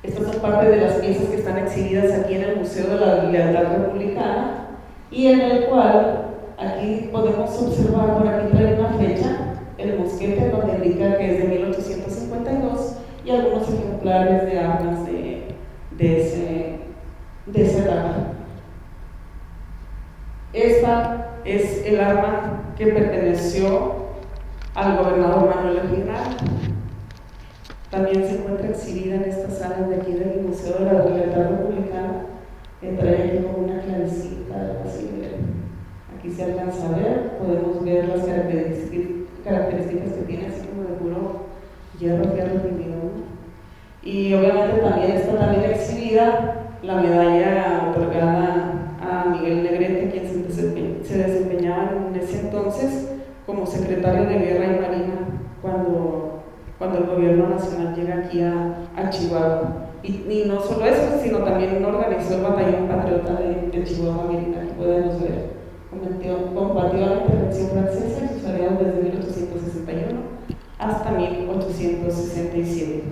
Estas son parte de las piezas que están exhibidas aquí en el Museo de la Lealtad Republicana, y en el cual aquí podemos observar, por aquí trae una fecha, el mosquete donde indica que es de 1852, y algunos ejemplares de armas de esa es el arma que perteneció al gobernador Manuel Aguilar. También se encuentra exhibida en estas salas de aquí del Museo de la Lealtad Republicana. Trae aquí como una clavecita, algo así. Aquí se alcanza a ver, podemos ver las características que tiene, así como de puro fierro fundido, ¿no? Y obviamente también está también exhibida la medalla otorgada a Miguel Negrete, quien se desempeñaba en ese entonces como secretario de Guerra y Marina cuando el gobierno nacional llega aquí a Chihuahua. Y no solo eso, sino también organizó el batallón patriota de Chihuahua Militar, que podemos ver. Combatió la intervención francesa y sus aliados desde 1861 hasta 1867.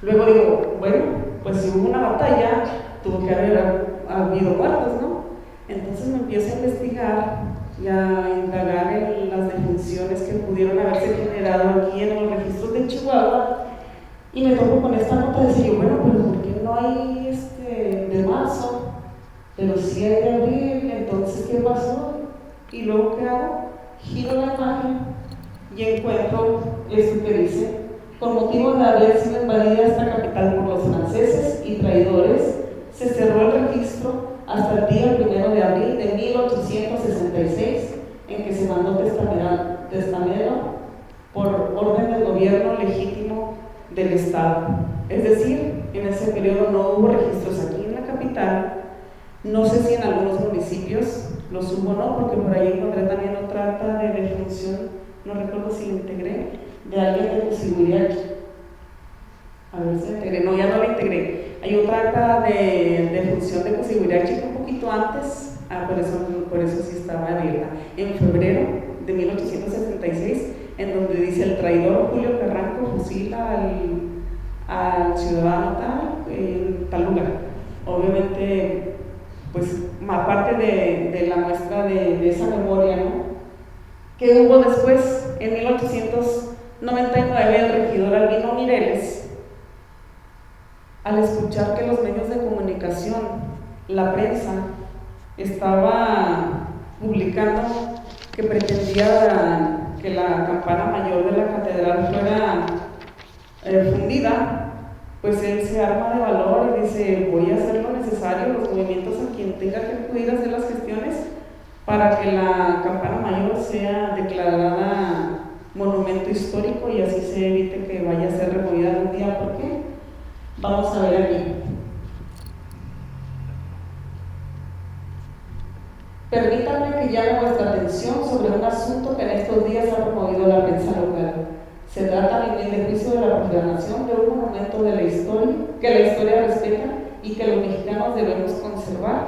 Luego digo, bueno, pues si hubo una batalla, tuvo que haber habido muertos, ¿no? Entonces me empiezo a investigar y a indagar en las defunciones que pudieron haberse generado aquí en los registros de Chihuahua, y me topo con esta nota de decir, bueno, pero ¿por qué no hay de marzo? Pero sí hay de abril. Entonces, ¿qué pasó? Y luego, ¿qué hago? Giro la imagen y encuentro esto que dice: con motivo de haber sido invadida esta capital por los franceses y traidores, se cerró el registro hasta el día 1 de abril de 1866, en que se mandó testamento por orden del gobierno legítimo del Estado. Es decir, en ese periodo no hubo registros aquí en la capital. No sé si en algunos municipios los hubo o no, porque por ahí encontré también otra acta de defunción, no recuerdo si lo integré, de alguien de Cusiguiriachi. A ver si lo integré, no, ya no lo integré. Hay otra acta de defunción de Cusiguiriachi un poquito antes, por eso sí estaba abierta, en febrero de 1876, en donde dice: el traidor Julio Carranco fusila al ciudadano tal en tal lugar. Obviamente, pues aparte de la muestra de esa memoria, ¿no? Que hubo después, en 1899, el regidor Albino Mireles, al escuchar que los medios de comunicación, la prensa, estaba publicando que pretendía que la campana mayor de la catedral fuera fundida, pues él se arma de valor y dice: voy a hacer lo necesario, los movimientos a quien tenga que acudir a hacer las gestiones para que la campana mayor sea declarada monumento histórico y así se evite que vaya a ser removida algún día. ¿Por qué? Vamos a ver aquí. Permítanme que llame vuestra atención sobre un asunto que en estos días ha promovido la prensa local. Se trata, a mi humilde juicio, de la proclamación de un monumento de la historia, que la historia respeta y que los mexicanos debemos conservar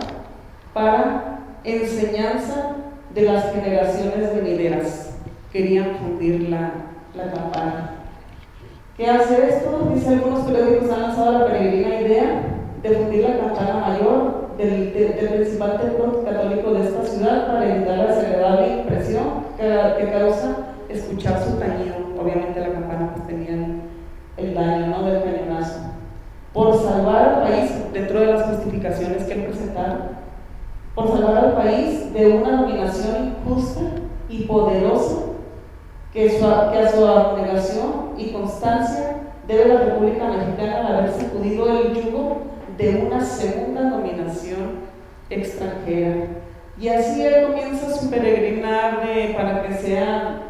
para enseñanza de las generaciones venideras. Querían fundir la campana. ¿Qué hace esto? Dice: algunos periódicos han lanzado la peregrina idea de fundir la campana mayor del principal templo católico de esta ciudad para evitar la desagradable impresión que causa escuchar su tañido. Obviamente la campana pues tenía el daño, ¿no?, del cañonazo. Por salvar al país, dentro de las justificaciones que él presentaba, por salvar al país de una dominación injusta y poderosa que a su abnegación y constancia debe la República Mexicana al haber sacudido el yugo de una segunda dominación extranjera. Y así él comienza su peregrinar para que sea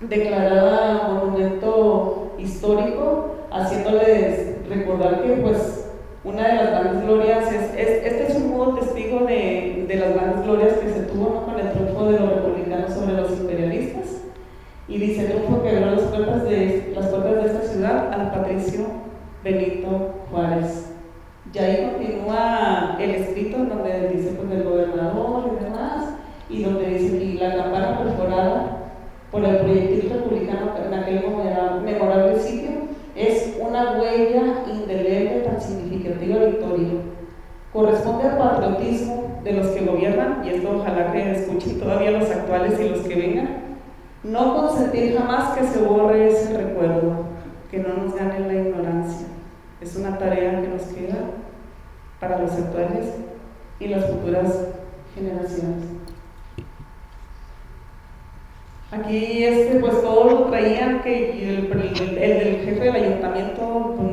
declarada monumento histórico, haciéndoles recordar que pues una de las grandes glorias este es un modo testigo de las grandes glorias que se tuvo, ¿no?, con el triunfo de los republicanos sobre los imperialistas. Y dice: el triunfo que abrió las puertas de esta ciudad al patricio Benito Juárez. Y ahí continúa el escrito en donde dice pues el gobernador y demás, y donde dice: y la campana perforada por el proyectil republicano en aquel memorable sitio es una huella indeleble tan significativa de victoria. Corresponde al patriotismo de los que gobiernan, y esto ojalá que escuchen todavía los actuales y los que vengan, no consentir jamás que se borre ese recuerdo, que no nos gane la ignorancia. Es una tarea que nos queda para los actuales y las futuras generaciones. Aquí pues todos traían que el del jefe del ayuntamiento pues,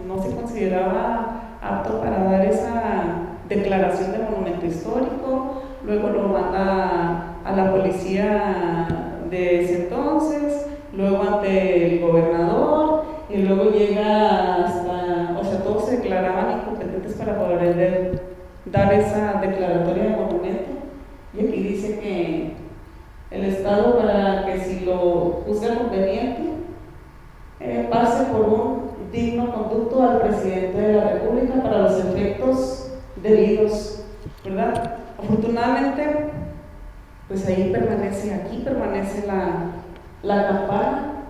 no se consideraba apto para dar esa declaración de monumento histórico, luego lo manda a la policía de ese entonces, luego ante el gobernador y luego llega hasta, o sea, todos se declaraban incompetentes para poder dar esa declaratoria de monumento. Y aquí dice que el Estado, para que si lo juzga conveniente, pase por un digno conducto al presidente de la República para los efectos debidos, ¿verdad? Afortunadamente, pues ahí permanece, aquí permanece la campana,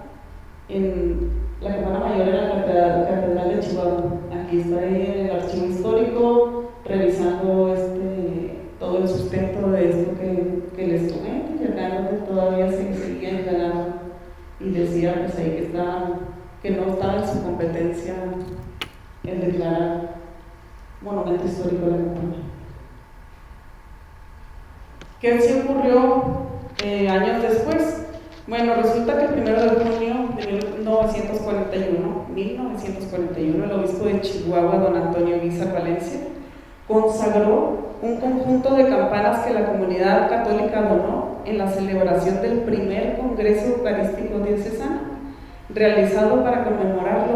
la campana mayor en la Catedral de Chihuahua. Aquí está ahí en el archivo histórico, revisando todo el sustento de esto que les comento, y acá donde todavía se seguía instalando y decía pues ahí que no estaba en su competencia el declarar monumento histórico de la campana. ¿Qué sí ocurrió años después? Bueno, resulta que el 1 de junio de 1941, el obispo de Chihuahua, don Antonio Guizar Valencia, consagró un conjunto de campanas que la comunidad católica donó en la celebración del primer Congreso Eucarístico Diocesano, realizado para conmemorar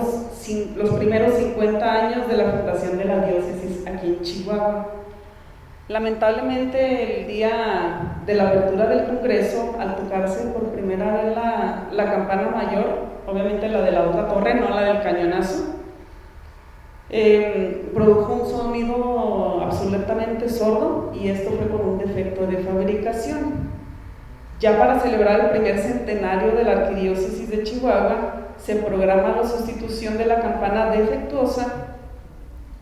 los primeros 50 años de la fundación de la diócesis aquí en Chihuahua. Lamentablemente, el día de la apertura del Congreso, al tocarse por primera vez la campana mayor, obviamente la de la otra torre, no la del cañonazo, produjo un sonido absolutamente sordo, y esto fue por un defecto de fabricación. Ya para celebrar el primer centenario de la Arquidiócesis de Chihuahua, se programa la sustitución de la campana defectuosa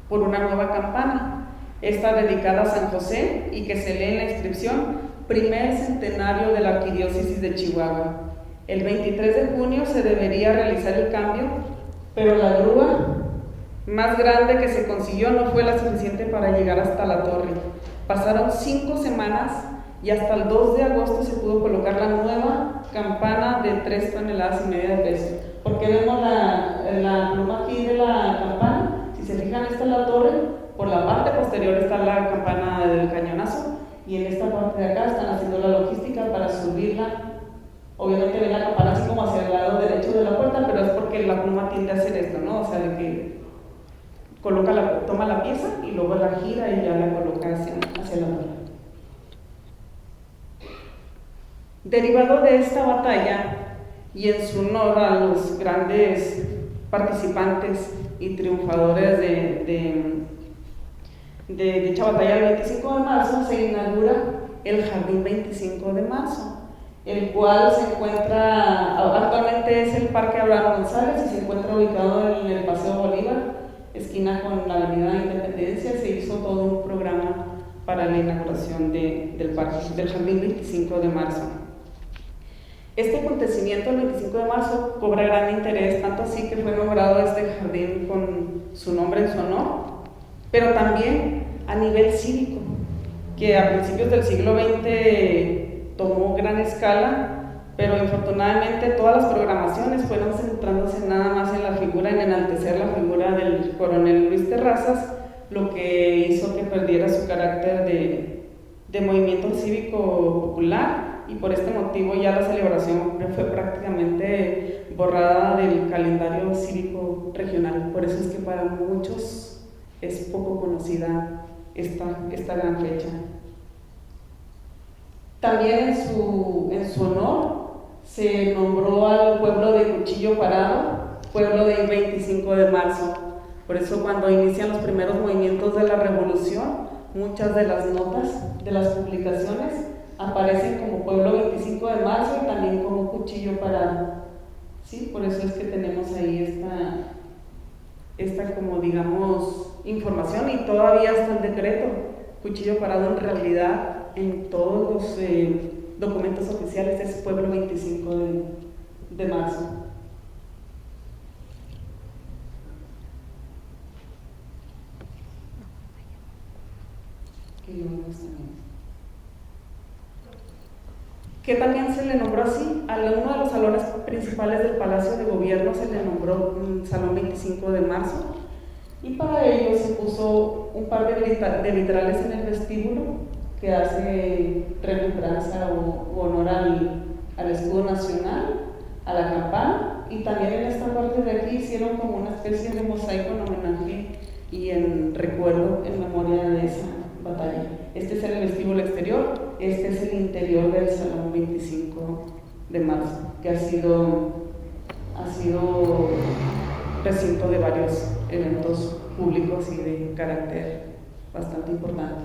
por una nueva campana, esta dedicada a San José, y que se lee en la inscripción: primer centenario de la Arquidiócesis de Chihuahua. El 23 de junio se debería realizar el cambio, pero la grúa más grande que se consiguió no fue la suficiente para llegar hasta la torre. Pasaron 5 semanas y hasta el 2 de agosto se pudo colocar la nueva campana de 3,5 toneladas de peso. Porque vemos la pluma aquí de la campana, si se fijan, esta es la torre, por la parte posterior está la campana del cañonazo, y en esta parte de acá están haciendo la logística para subirla. Obviamente ven la campana así como hacia el lado derecho de la puerta, pero es porque la pluma tiende a hacer esto, ¿no? O sea, de que toma la pieza y luego la gira y ya la coloca hacia la torre. Derivado de esta batalla, y en su honor a los grandes participantes y triunfadores de dicha batalla, el 25 de marzo se inaugura el Jardín 25 de marzo, el cual se encuentra, actualmente es el Parque Abraham González, y se encuentra ubicado en el Paseo Bolívar, esquina con la Avenida Independencia. Se hizo todo un programa para la inauguración del Jardín 25 de marzo. Este acontecimiento, el 25 de marzo, cobra gran interés, tanto así que fue nombrado este jardín con su nombre en su honor, pero también a nivel cívico, que a principios del siglo XX tomó gran escala, pero infortunadamente todas las programaciones fueron centrándose nada más en la figura, en enaltecer la figura del coronel Luis Terrazas, lo que hizo que perdiera su carácter de movimiento cívico popular, y por este motivo ya la celebración fue prácticamente borrada del calendario cívico regional. Por eso es que para muchos es poco conocida esta gran fecha. También en su honor se nombró al pueblo de Cuchillo Parado, pueblo del 25 de marzo. Por eso cuando inician los primeros movimientos de la revolución, muchas de las notas de las publicaciones aparecen como pueblo 25 de marzo y también como Cuchillo Parado. ¿Sí? Por eso es que tenemos ahí esta como digamos información, y todavía está el decreto. Cuchillo Parado en realidad en todos los documentos oficiales es pueblo 25 de marzo. Que lo vemos también. que también se le nombró así. A uno de los salones principales del Palacio de Gobierno se le nombró Salón 25 de Marzo, y para ello se puso un par de vitrales en el vestíbulo que hace remembranza o honor al escudo nacional, a la campana, y también en esta parte de aquí hicieron como una especie de mosaico en homenaje y en recuerdo, en memoria de esa batalla. Este es el vestíbulo exterior, este es el interior del Salón 25 de Marzo, que ha sido recinto de varios eventos públicos y de carácter bastante importante.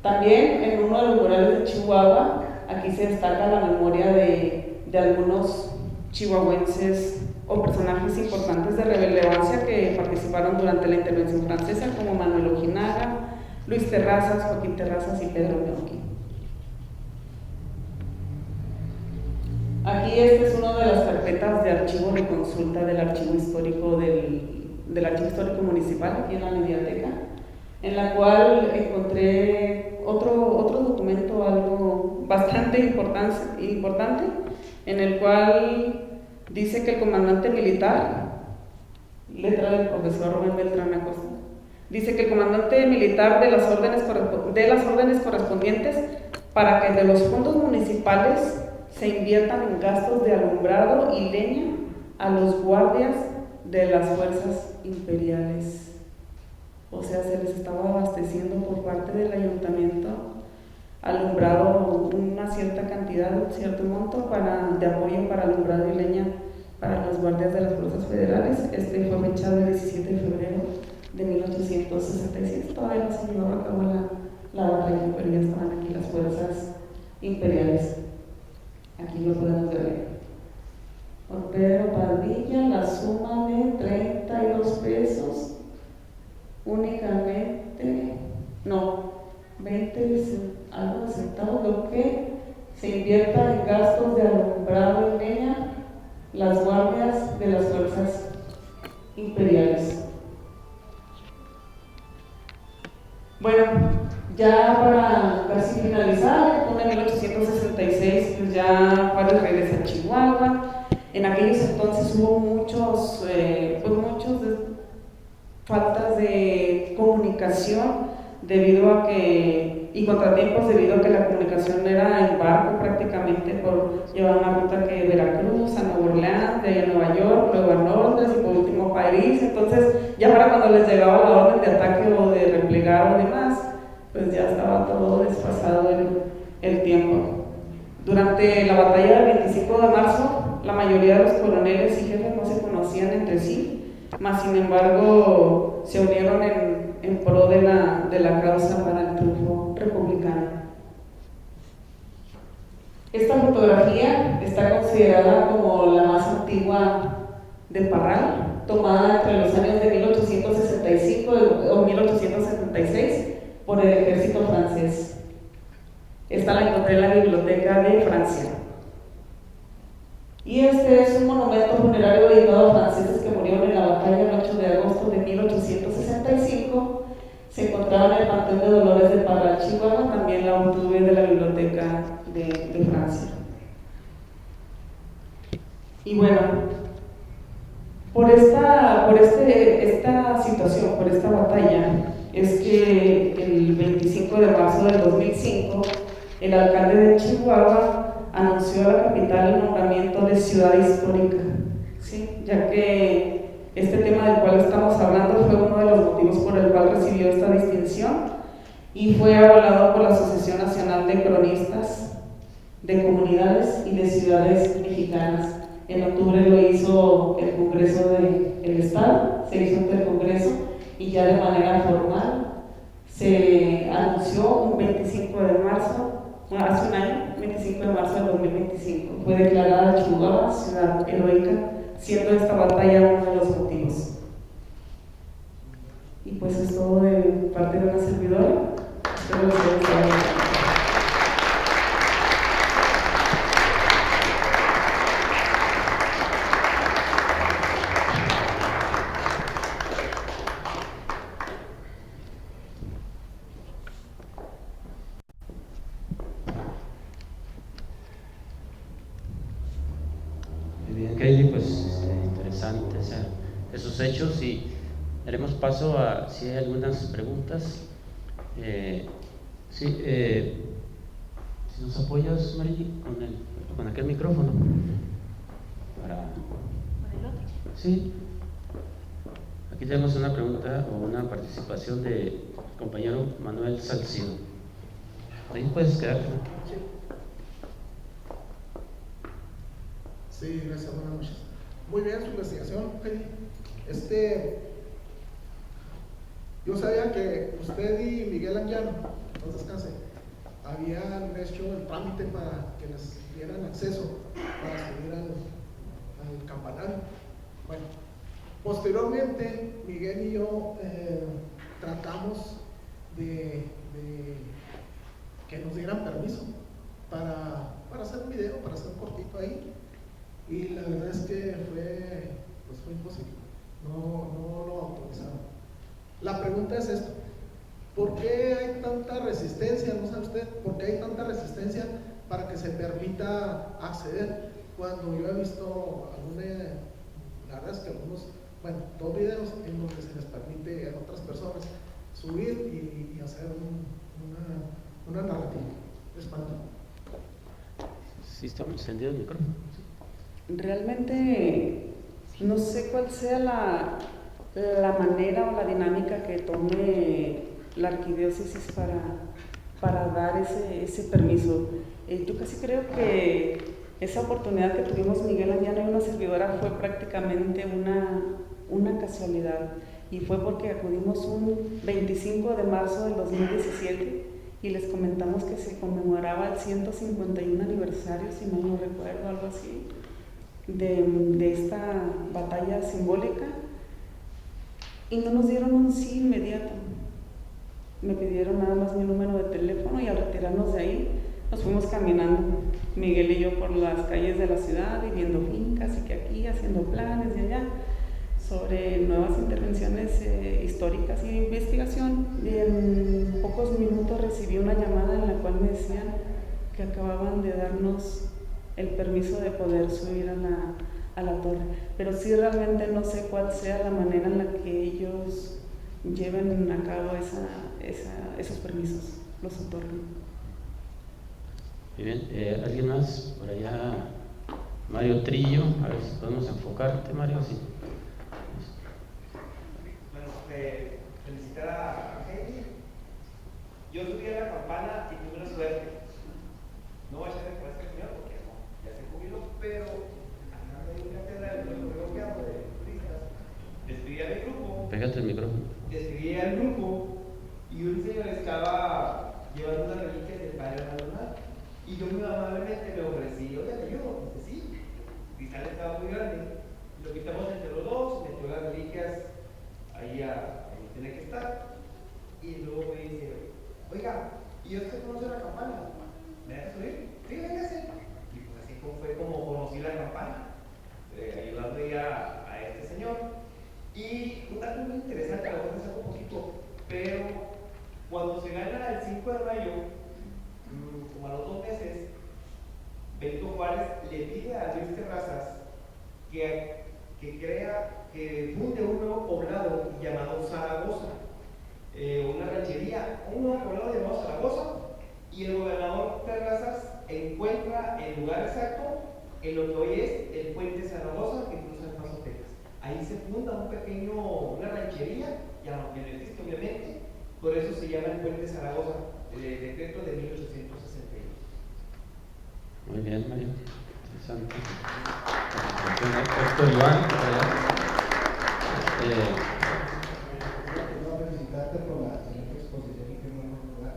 También en uno de los murales de Chihuahua, aquí se destaca la memoria de algunos chihuahuenses o personajes importantes de relevancia que participaron durante la intervención francesa, como Manuel Ojinaga, Luis Terrazas, Joaquín Terrazas y Pedro Meoqui. Aquí esta es una de las carpetas de archivo de consulta del archivo histórico del Archivo Histórico Municipal, aquí en la Mediateca, en la cual encontré otro documento, algo bastante importante, en el cual dice que el comandante militar, letra del profesor Rubén Beltrán Acosta, dice que el comandante militar de las órdenes correspondientes para que de los fondos municipales se inviertan en gastos de alumbrado y leña a los guardias de las fuerzas imperiales. O sea, se les estaba abasteciendo por parte del ayuntamiento alumbrado una cierta cantidad, un cierto monto de apoyo para alumbrado y leña para los guardias de las fuerzas federales. Este fue fechado el 17 de febrero de 1866. Todavía no se llevaba a cabo la batalla, pero ya estaban aquí las fuerzas imperiales. Aquí lo podemos ver. Por Pedro Padilla, la suma de 32 pesos únicamente, no, 20 algo de centavos, lo que se invierta en gastos de alumbrado y leña las guardias de las fuerzas imperiales. Bueno, ya para casi finalizar, en 1866 pues ya Juárez regresa a Chihuahua. En aquellos entonces hubo muchos faltas de comunicación y contratiempos debido a que la comunicación era en barco prácticamente, por llevar una ruta que Veracruz, a Nueva Orleans, de ahí a Nueva York, luego a Londres y por último París. Entonces ya para cuando les llegaba la orden de ataque o de replegar o demás, pues ya estaba todo desfasado el tiempo. Durante la batalla del 25 de marzo, la mayoría de los coroneles y jefes no se conocían entre sí, mas sin embargo se unieron en pro de la causa para el triunfo republicano. Esta fotografía está considerada como la más antigua de Parral, tomada entre los años de 1865 o 1876 por el ejército francés. Esta la encontré en la biblioteca de Francia. Y este es un monumento funerario dedicado a franceses que murieron en la batalla el 8 de agosto de 1865. Se encontraba en el Panteón de Dolores de Parral, Chihuahua. También la obtuve de la biblioteca de Francia. Y bueno, por esta situación, por esta batalla, es que el 25 de marzo del 2005, el alcalde de Chihuahua anunció a la capital el nombramiento de ciudad histórica, ¿sí? Ya que este tema del cual estamos hablando fue uno de los motivos por el cual recibió esta distinción y fue avalado por la Asociación Nacional de Cronistas de Comunidades y de Ciudades Mexicanas. En octubre lo hizo el Congreso del Estado, se hizo ante el Congreso y ya de manera formal se anunció un 25 de marzo, hace un año, 25 de marzo del 2025. Fue declarada Chihuahua ciudad heroica, siendo esta batalla uno de los motivos. Y pues es todo de parte de una servidora. Espero que les haya gustado. Muy bien, Kelly, pues interesante esos hechos, y daremos paso a si hay algunas preguntas. Si nos apoyas, Marily, con aquel micrófono. ¿Con el otro? Sí. Aquí tenemos una pregunta o una participación del compañero Manuel Salcido. Ahí puedes quedarte. Sí, gracias, buenas noches. Muy bien su investigación, Kelly. Yo sabía que usted y Miguel Anguiano, no descanse, habían hecho el trámite para que les dieran acceso para subir al campanario. Bueno, posteriormente, Miguel y yo tratamos de que nos dieran permiso para hacer un video, para hacer un cortito ahí. Y la verdad es que fue imposible, no lo autorizaron. La pregunta es esto: ¿por qué hay tanta resistencia? ¿No sabe usted por qué hay tanta resistencia para que se permita acceder? Cuando yo he visto la verdad es que dos videos en donde se les permite a otras personas subir y hacer una narrativa. Es para mí. Sí, está encendido el micrófono. Realmente no sé cuál sea la manera o la dinámica que tome la arquidiócesis para dar ese permiso. Yo casi creo que esa oportunidad que tuvimos Miguel Anguiano y una servidora fue prácticamente una casualidad, y fue porque acudimos un 25 de marzo del 2017 y les comentamos que se conmemoraba el 151 aniversario, si mal no recuerdo, algo así, de esta batalla simbólica, y no nos dieron un sí inmediato. Me pidieron nada más mi número de teléfono, y al retirarnos de ahí nos fuimos caminando, Miguel y yo, por las calles de la ciudad, y viendo fincas, y que aquí, haciendo planes de allá sobre nuevas intervenciones históricas y de investigación. Y en pocos minutos recibí una llamada en la cual me decían que acababan de darnos el permiso de poder subir a la torre, pero sí realmente no sé cuál sea la manera en la que ellos lleven a cabo esos permisos, los otorgan. Muy bien, ¿alguien más? Por allá, Mario Trillo, a ver si podemos enfocarte, Mario. Sí. Bueno, felicitar a Heidi. Yo subí a la campana y tuve una suerte. No voy a echarle por este señor porque no, ya se jubiló, pero me dio una piedra del correo que hago de turistas. Escribí a mi grupo. Pégate el micrófono. Escribí al grupo y un señor estaba llevando unas reliquias del padre Maldonado. Y yo muy amablemente le ofrecí, oye, te ayudo. Dice, sí. El cristal estaba muy grande. Lo quitamos entre los dos, metió las reliquias ahí donde tiene que estar. Y luego me dice, oiga, ¿y usted conoce la campana? ¿Me deja subir? Sí, véngase. Y pues así fue como conocí la campana, ayudando ya a este señor. Y un dato muy interesante, a lo mejor me saco un poquito, pero cuando se gana el 5 de mayo, como a los 2 meses, Benito Juárez le pide a Luis Terrazas que funde un nuevo poblado llamado Zaragoza, una ranchería, un nuevo poblado llamado Zaragoza, y el gobernador Terrazas encuentra el lugar exacto en lo que hoy es el puente Zaragoza, que cruza el Paso, Texas. Ahí se funda una ranchería, ya no existe obviamente, por eso se llama el puente Zaragoza, el decreto de 1862. Muy bien, Mario. Interesante. Héctor Iván, Quiero felicitarte por la excelente exposición y que muy buen lugar.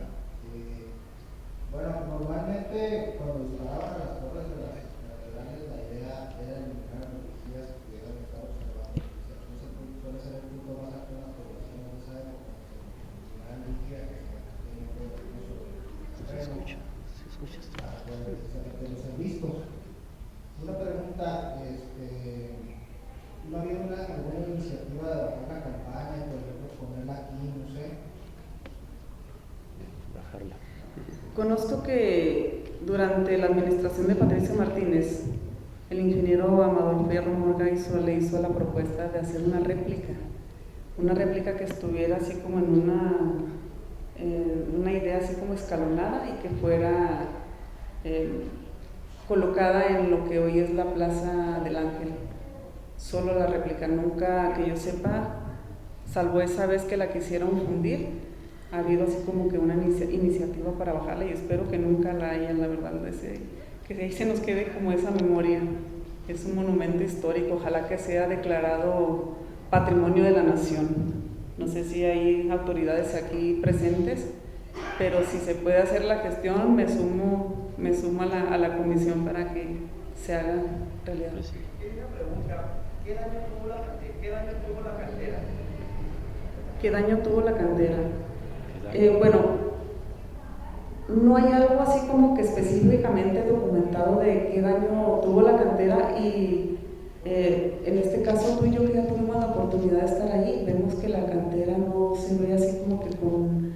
Bueno, normalmente cuando instalaban las torres de las catedrales, la idea era eliminar a los policías que pudieran estar observando. Suele ser el punto más alto en la población de esa época, una energía que se mantiene todo el uso del terreno, de los servicios. Una pregunta, ¿no había alguna iniciativa de bajar la campaña, por ejemplo, ponerla aquí, no sé? Conozco que durante la administración de Patricia Martínez el ingeniero Amador Fierro Morga le hizo la propuesta de hacer una réplica que estuviera así como en una idea así como escalonada y que fuera colocada en lo que hoy es la Plaza del Ángel. Solo la réplica, nunca que yo sepa, salvo esa vez que la quisieron fundir, ha habido así como que una iniciativa para bajarla, y espero que nunca la hayan, la verdad, que de ahí se nos quede como esa memoria. Es un monumento histórico, ojalá que sea declarado Patrimonio de la Nación. No sé si hay autoridades aquí presentes, pero si se puede hacer la gestión, me sumo a la comisión para que se haga realidad. Una pregunta, ¿qué daño tuvo la cantera? ¿Qué daño tuvo la cantera? Bueno, no hay algo así como que específicamente documentado de qué daño tuvo la cantera, y en este caso tú y yo, que ya tuvimos la oportunidad de estar ahí, vemos que la cantera no se ve así como que con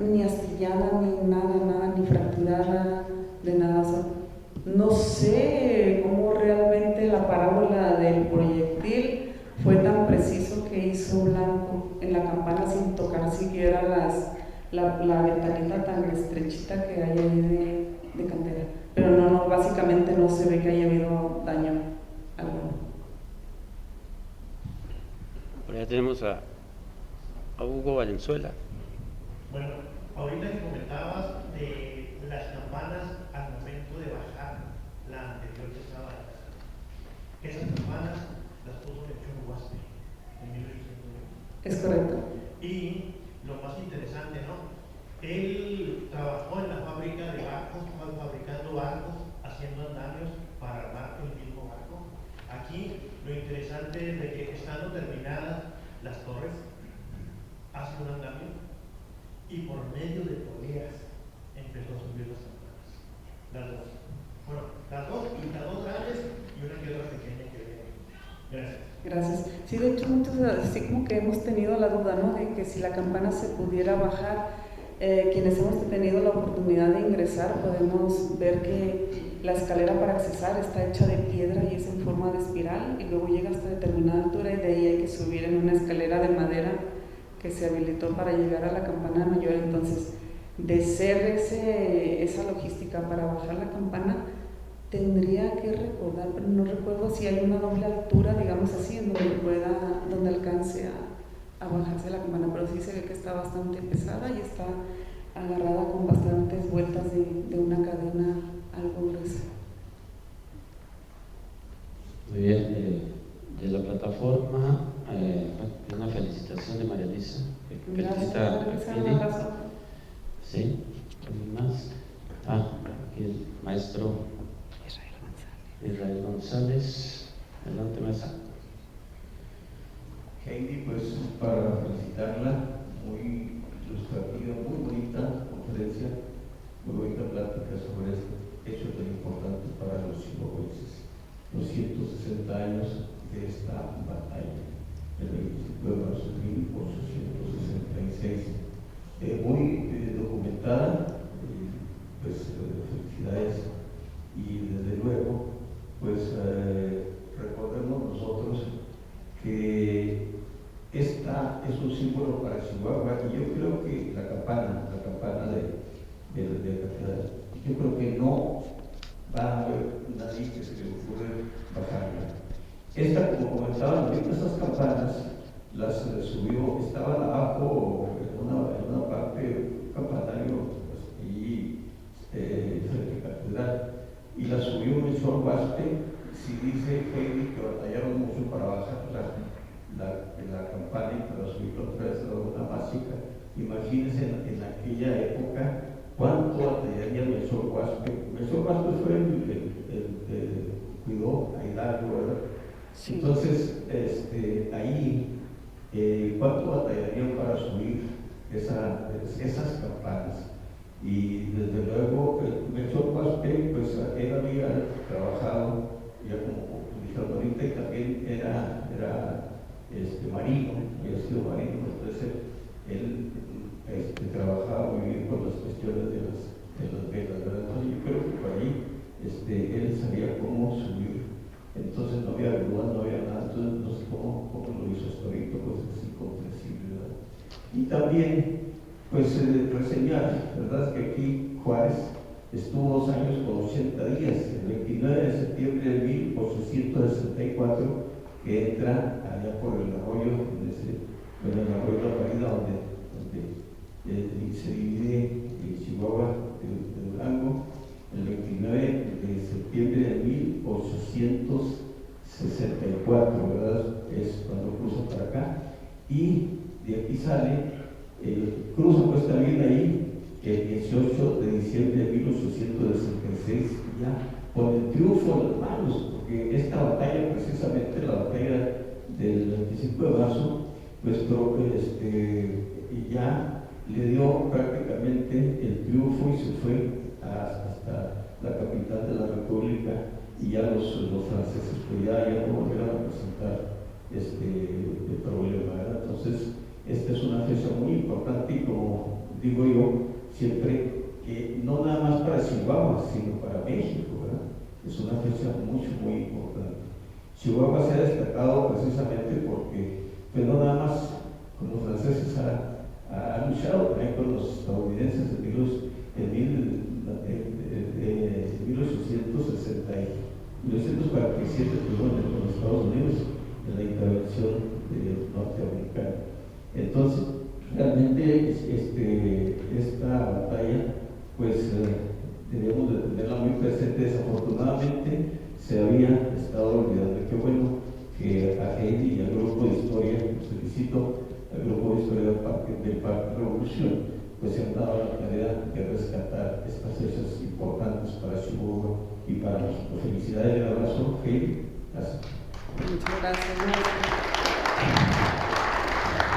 ni astillada, ni nada, ni fracturada, de nada. O sea, no sé cómo realmente la parábola del proyectil fue tan preciso que hizo blanco en la campana sin tocar siquiera la ventanita tan estrechita que hay ahí de cantera. Pero no, básicamente no se ve que haya habido daño alguno. Por allá tenemos a Hugo Valenzuela. Bueno, ahorita que comentabas de las campanas al momento de bajar la anterior que estaba en casa. Esas campanas las puso el Chon Huaspe en 1890. Es correcto. Y lo más interesante, ¿no? Él trabajó en la fábrica de barcos, fabricando barcos, haciendo andamios para armar el mismo barco. Aquí lo interesante es de que estando terminadas las torres, hace un andamio y por medio de poleas empezó a subir las campanas. Las dos. Bueno, las dos grandes y una que otra pequeña que viene. Gracias. Gracias. Sí, de hecho, muchos así como que hemos tenido la duda, ¿no?, de que si la campana se pudiera bajar. Quienes hemos tenido la oportunidad de ingresar podemos ver que la escalera para accesar está hecha de piedra y es en forma de espiral, y luego llega hasta determinada altura y de ahí hay que subir en una escalera de madera que se habilitó para llegar a la campana mayor. Entonces, de ser esa logística para bajar la campana, tendría que recordar, pero no recuerdo si hay una doble altura, digamos así, en donde alcance a bajarse la campana, pero sí se ve que está bastante pesada y está agarrada con bastantes vueltas de una cadena algo gruesa. Muy bien, de la plataforma, una felicitación de María Elisa, que felicita a Pili. Sí, ¿alguien más? Aquí el maestro Israel González. Adelante, maestra. Heidi, pues para felicitarla, muy ilustrativa, muy bonita conferencia, muy bonita plática sobre este hecho tan importante para los chihuahuenses, los 160 años de esta batalla, el 25 de marzo de 1866. Muy documentada, pues felicidades, y desde luego, pues recordemos nosotros que esta es un símbolo para Chihuahua, y yo creo que la campana de la catedral, yo creo que no va a haber nadie que se le ocurre bajarla. Esta, como comentaban ahorita, estas campanas las subió, estaban abajo en una parte, un campanario y frente a la catedral, y la subió Melchor Huaspe. Si dice Heidi que batallaron mucho para bajar la campana y para subirla otra vez a una básica, imagínense en aquella época cuánto batallaría Melchor Huaspe. Melchor Huaspe fue el que cuidó a Hidalgo, ¿verdad? Sí. Entonces, ahí, cuánto batallarían para subir esas campanas. Y desde luego, Melchor Huaspe, pues él había trabajado, ya como dijeron ahorita, y también era marino, había sido marino, entonces él trabajaba muy bien con las cuestiones de las velas, ¿verdad? Entonces yo creo que por ahí entonces no había grúa, no había nada, entonces no sé cómo lo hizo hasta ahorita, pues es incomprensible, ¿verdad? Y también, pues reseñar, ¿verdad? Que aquí Juárez estuvo 2 años con 80 días, el 29 de septiembre de 1864, que entra allá por el arroyo, el arroyo de la Parida, donde se divide Chihuahua de Durango, el 29 de septiembre de 1864, ¿verdad? Es cuando cruza para acá, y de aquí sale, cruza pues también ahí, el 18 de diciembre de 1866, ya con el triunfo en las manos, porque esta batalla, precisamente la batalla del 25 de marzo, ya le dio prácticamente el triunfo y se fue hasta la capital de la República, y ya los franceses pues ya no volvieron a presentar el problema, ¿verdad? Entonces, esta es una fecha muy importante, y como digo yo siempre, que no nada más para Chihuahua, sino para México, ¿verdad? Es una fecha muy importante. Chihuahua se ha destacado precisamente porque, pues no nada más con los franceses ha luchado también con los estadounidenses en 1947, con los Estados Unidos, en la intervención norteamericana. Entonces, realmente esta batalla, pues debemos de tenerla muy presente. Desafortunadamente se había estado olvidando. Qué bueno que a Heidi y al grupo de historia, los felicito, al grupo de historia del Parque Revolución, pues se han dado la tarea de rescatar estas fechas importantes para Chihuahua y para México. Felicidades y un abrazo, Heidi. Gracias. Muchas gracias.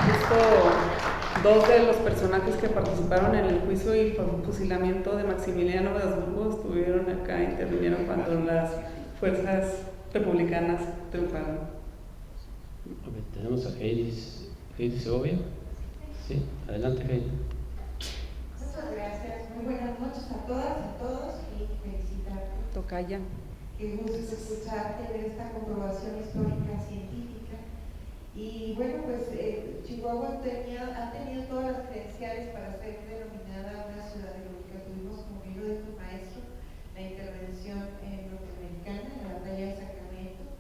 Justo 2 de los personajes que participaron en el juicio y fusilamiento de Maximiliano de Habsburgo estuvieron acá, intervinieron cuando las fuerzas republicanas triunfaron. Tenemos a Heidi Segovia. Sí, adelante, Heidi. Muchas gracias, muy buenas noches a todas, a todos, y felicitarte. Tocaya. Qué gusto escucharte, ver esta comprobación histórica, científica. Y bueno, pues Chihuahua ha tenido todas las credenciales para ser denominada una ciudad heroica. Tuvimos, como bien lo dijo el maestro, la intervención norteamericana en la batalla de Sacramento.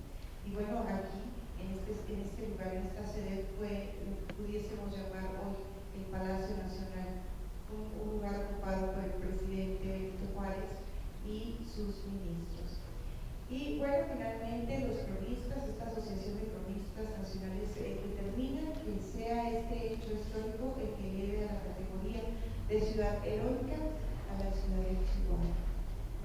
Y bueno, aquí, en este lugar, en esta sede, pudiésemos llamar hoy el Palacio Nacional, un lugar ocupado por el presidente Benito Juárez y sus ministros. Y bueno, finalmente los cronistas, esta asociación de cronistas nacionales, determinan que sea este hecho histórico el que lleve a la categoría de ciudad heroica a la ciudad de Chihuahua.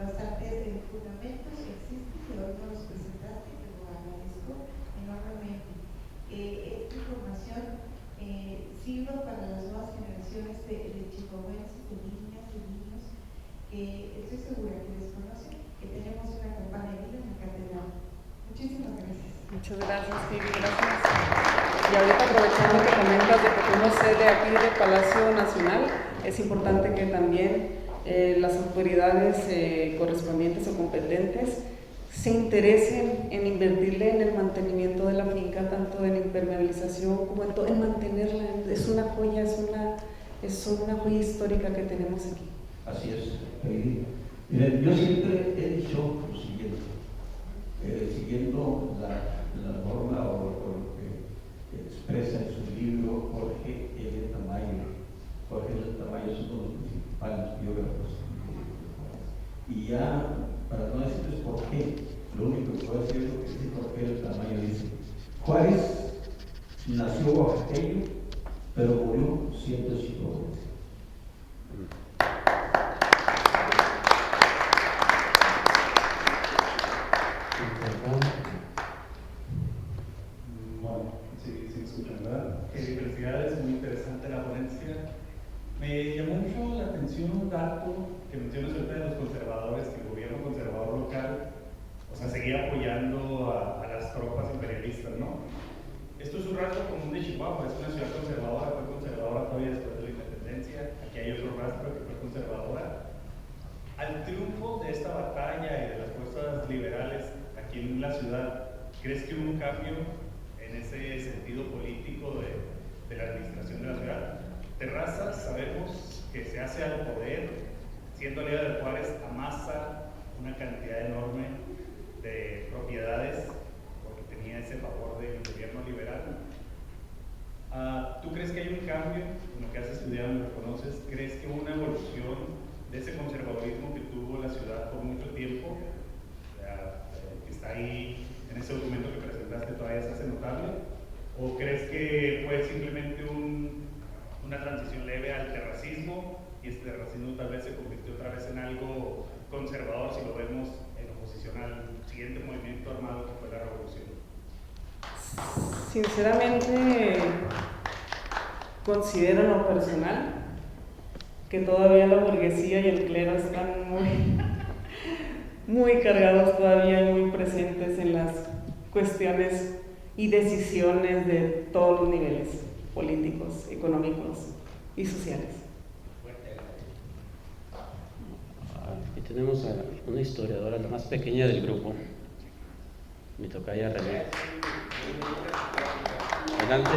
Bastantes fundamentos existen que hoy no los presentaste, te lo agradezco enormemente. Esta información sirva para las nuevas generaciones de chihuahuenses, de niñas, de niños, que estoy segura que desconocen que tenemos una campanilla en la catedral. Muchísimas gracias. Muchas gracias, Phoebe, gracias. Y ahorita, aprovechando que comentas de que fuimos sede aquí del Palacio Nacional, es importante que también las autoridades correspondientes o competentes se interesen en invertirle en el mantenimiento de la finca, tanto en impermeabilización como en mantenerla. Es una joya, es una joya histórica que tenemos aquí. Así es. Miren, yo siempre he dicho lo siguiente, siguiendo la norma o lo que expresa en su libro Jorge L. Tamayo. Jorge L. Tamayo es uno de los principales biógrafos. Y ya, para no decirles por qué, lo único que puedo decir es lo que dice Jorge L. Tamayo. Dice: Juárez nació oaxaqueño, pero murió siendo chihuahuense. Bueno, sí escuchan, ¿verdad? Felicidades, muy interesante la ponencia. Me llamó mucho la atención un dato que mencionas ahorita de los conservadores, que el gobierno conservador local, o sea, seguía apoyando a las tropas imperialistas, ¿no? Esto es un rastro común de Chihuahua, es una ciudad conservadora, fue conservadora todavía después de la independencia. Aquí hay otro rastro que fue conservadora. Al triunfo de esta batalla y de las fuerzas liberales aquí aquí en la ciudad, ¿crees que hubo un cambio en ese sentido político de la administración de la ciudad? Terrazas, sabemos que se hace al poder, siendo aliada de Juárez, amasa una cantidad enorme de propiedades porque tenía ese favor del gobierno liberal. ¿Tú crees que hay un cambio en lo que has estudiado, lo conoces? ¿Crees que hubo una evolución de ese conservadurismo que tuvo la ciudad por mucho tiempo? Que está ahí en ese documento que presentaste, todavía se hace notable. ¿O crees que fue simplemente una transición leve al terracismo y este terracismo tal vez se convirtió otra vez en algo conservador si lo vemos en oposición al siguiente movimiento armado que fue la revolución? Sinceramente, considero en lo personal que todavía la burguesía y el clero están muy cargados todavía y muy presentes en las cuestiones y decisiones de todos los niveles políticos, económicos y sociales. Aquí tenemos a una historiadora, la más pequeña del grupo, mi tocaya René. Adelante.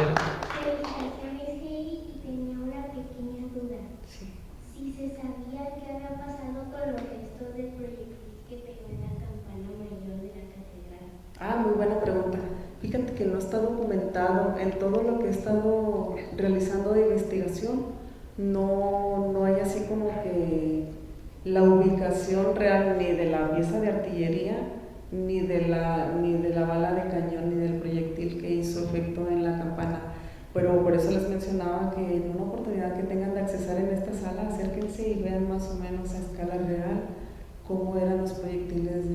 Y tenía una pequeña duda. Sí. Si se sabía qué había pasado con los restos del proyectil que pegó en la campana mayor de la catedral. Muy buena pregunta. Fíjate que no está documentado en todo lo que he estado realizando de investigación. No hay así como que la ubicación real ni de la pieza de artillería, ni de la bala de cañón, ni del proyectil que hizo efecto en la campana. Pero por eso les mencionaba que en una oportunidad que tengan de accesar en esta sala, acérquense y vean más o menos a escala real cómo eran los proyectiles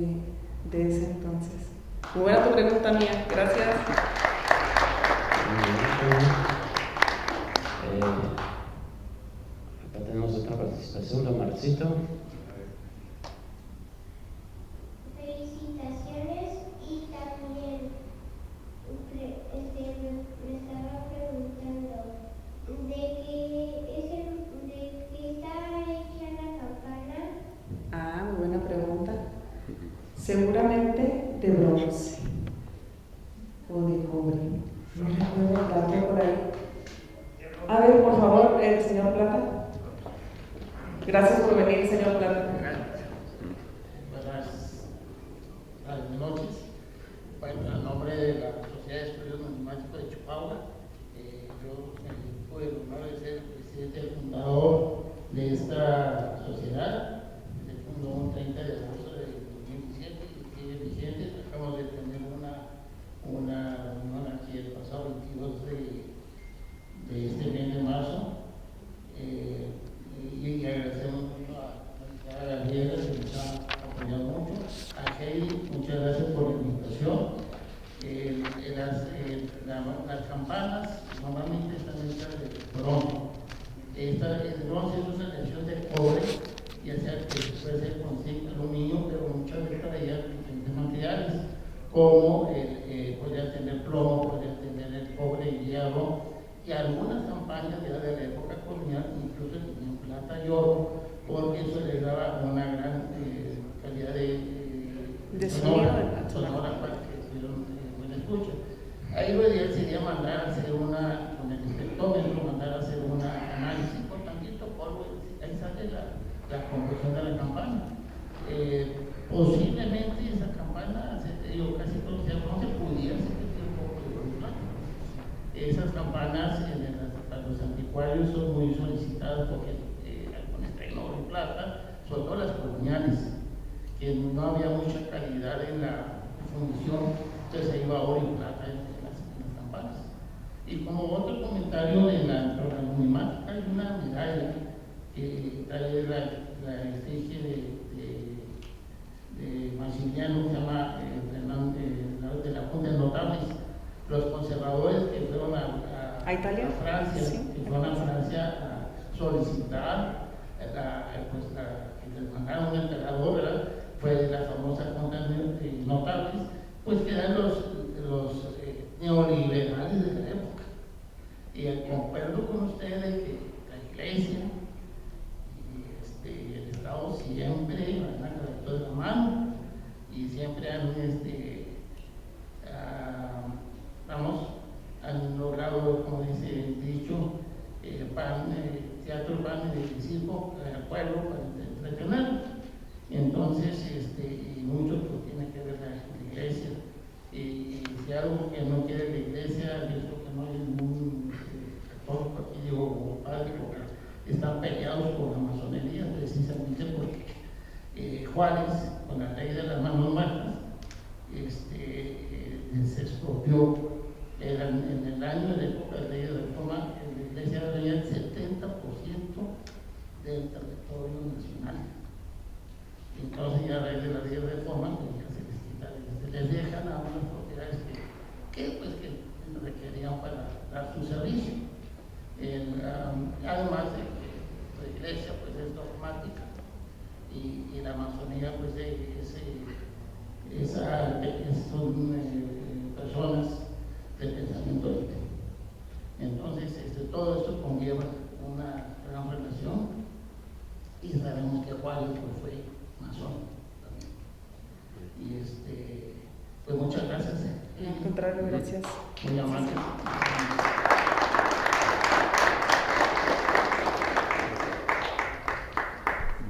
de ese entonces. Muy buena tu pregunta, mía. Gracias. Acá tenemos otra participación, don Marcito. Felicitaciones, y también me estaba preguntando de qué está hecha la campana. Muy buena pregunta. Seguramente de bronce o de cobre. No recuerdo el dato por ahí. A ver, por favor, el señor Plata. Gracias por venir, señor Plata. Buenas noches. Bueno, en nombre de la Sociedad de Estudios Numismáticos de Chihuahua, yo tuve el honor de ser el presidente y fundador de esta sociedad. Se fundó un 30 de agosto de 2017 y sigue vigente. Acabamos de tener una reunión aquí el pasado 22 de este mes de marzo. Y agradecemos a Gabriela que nos ha apoyado mucho. A Heidi, muchas gracias por la invitación. Las campanas normalmente están hechas de bronce. El bronce es una aleación de cobre, ya sea que puede ser con zinc, aluminio, pero muchas veces para ellas diferentes materiales, como podría tener plomo, podría tener el cobre y hierro, y algunas campanas ya de la época colonial incluso tenían plata y oro, porque eso le daba una gran calidad de sonora para que tuvieran buena escucha. Ahí lo ideal sería mandar a hacer con el espectrómetro, mandar a hacer un análisis con tantito polvo, ahí sale la composición de la campana. Posiblemente esa campana, yo casi todo no se pudiera hacer un poco de oro y plata. Esas campanas para los anticuarios son muy solicitadas porque con estreno oro y plata, sobre todo las coloniales, que no había mucha calidad en la fundición, entonces se iba oro y plata en las campanas. Y como otro comentario de la numismática, hay una medalla que trae la efigie de Maximiliano, que se llama de la Junta de Notables. Los conservadores que fueron a Italia, a Francia, sí, que fueron a Francia a solicitar que les mandaron un emperador, ¿verdad? Fue la famosa Junta de Notables, pues que eran los neoliberales de la época. Y concuerdo con ustedes que la Iglesia y el Estado siempre van a de la mano y siempre han Juárez, con la ley de las manos muertas, se expropió. En el año de la ley de reforma, la iglesia tenía el 70% del territorio nacional. Entonces, ya a raíz de la ley de reforma, pues ya se les quita, se les dejan a unas propiedades que requerían para dar su servicio. Además de que la iglesia pues es dogmática y la amazonía pues son personas de pensamiento libre. Entonces todo esto conlleva una gran relación y sabemos que Juárez pues, fue masón también. Y pues muchas gracias. Al contrario, gracias. Muy amable.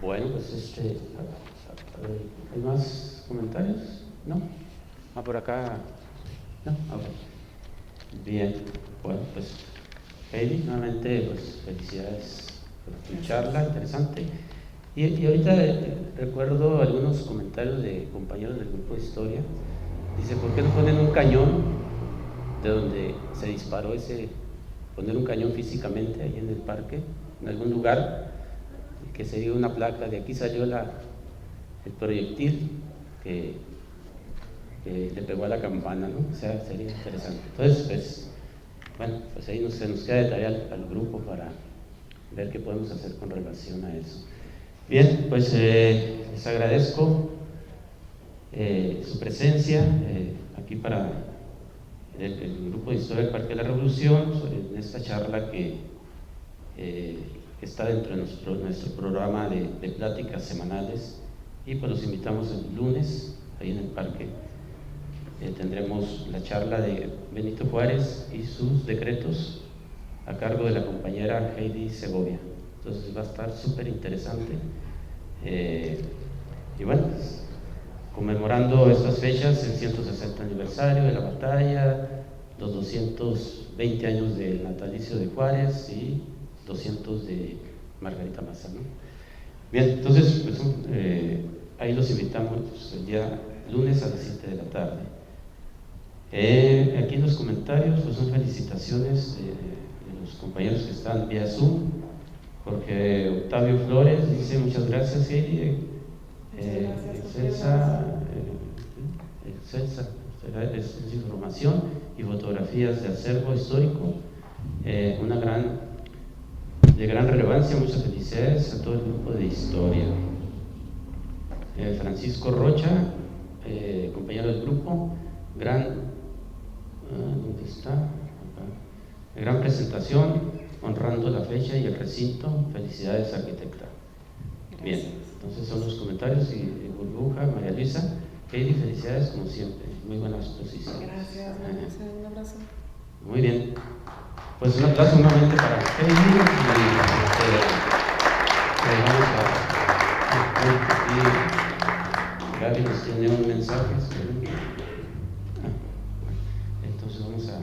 Bueno, pues ¿hay más comentarios? ¿No? Por acá. ¿No? Okay. Bien, bueno, pues Heidi, nuevamente, pues felicidades por tu charla, interesante. Y ahorita recuerdo algunos comentarios de compañeros del grupo de historia. Dice, ¿por qué no ponen un cañón de donde se disparó poner un cañón físicamente ahí en el parque, en algún lugar, que se dio una placa, de aquí salió el proyectil que le pegó a la campana, ¿no? O sea, sería interesante. Entonces, pues, bueno, pues ahí se nos queda de tarea al grupo para ver qué podemos hacer con relación a eso. Bien, pues les agradezco su presencia aquí para el grupo de Historia del Parque de la Revolución, en esta charla que está dentro de nuestro programa de pláticas semanales, y pues los invitamos el lunes ahí en el parque. Tendremos la charla de Benito Juárez y sus decretos a cargo de la compañera Heidi Segovia. Entonces va a estar súper interesante. Y bueno, pues, conmemorando estas fechas, el 160 aniversario de la batalla, los 220 años del natalicio de Juárez y 200 de Margarita Maza, ¿no? Bien, entonces pues, ahí los invitamos el día lunes a las 7 de la tarde. Aquí en los comentarios pues, son felicitaciones de los compañeros que están vía Zoom. Jorge Octavio Flores dice muchas gracias, Heidi. Excelsa es información y fotografías de acervo histórico, de gran relevancia. Muchas felicidades a todo el grupo de historia. Francisco Rocha, compañero del grupo, ¿dónde está? Acá. Gran presentación, honrando la fecha y el recinto. Felicidades, arquitecta. Bien, entonces son los comentarios. Y Burbuja, María Luisa, Heidi, felicidades como siempre. Muy buena exposición. Gracias, un abrazo. Muy bien. Pues un aplauso nuevamente para Heidi. Y Gaby nos tiene un mensaje. Entonces vamos a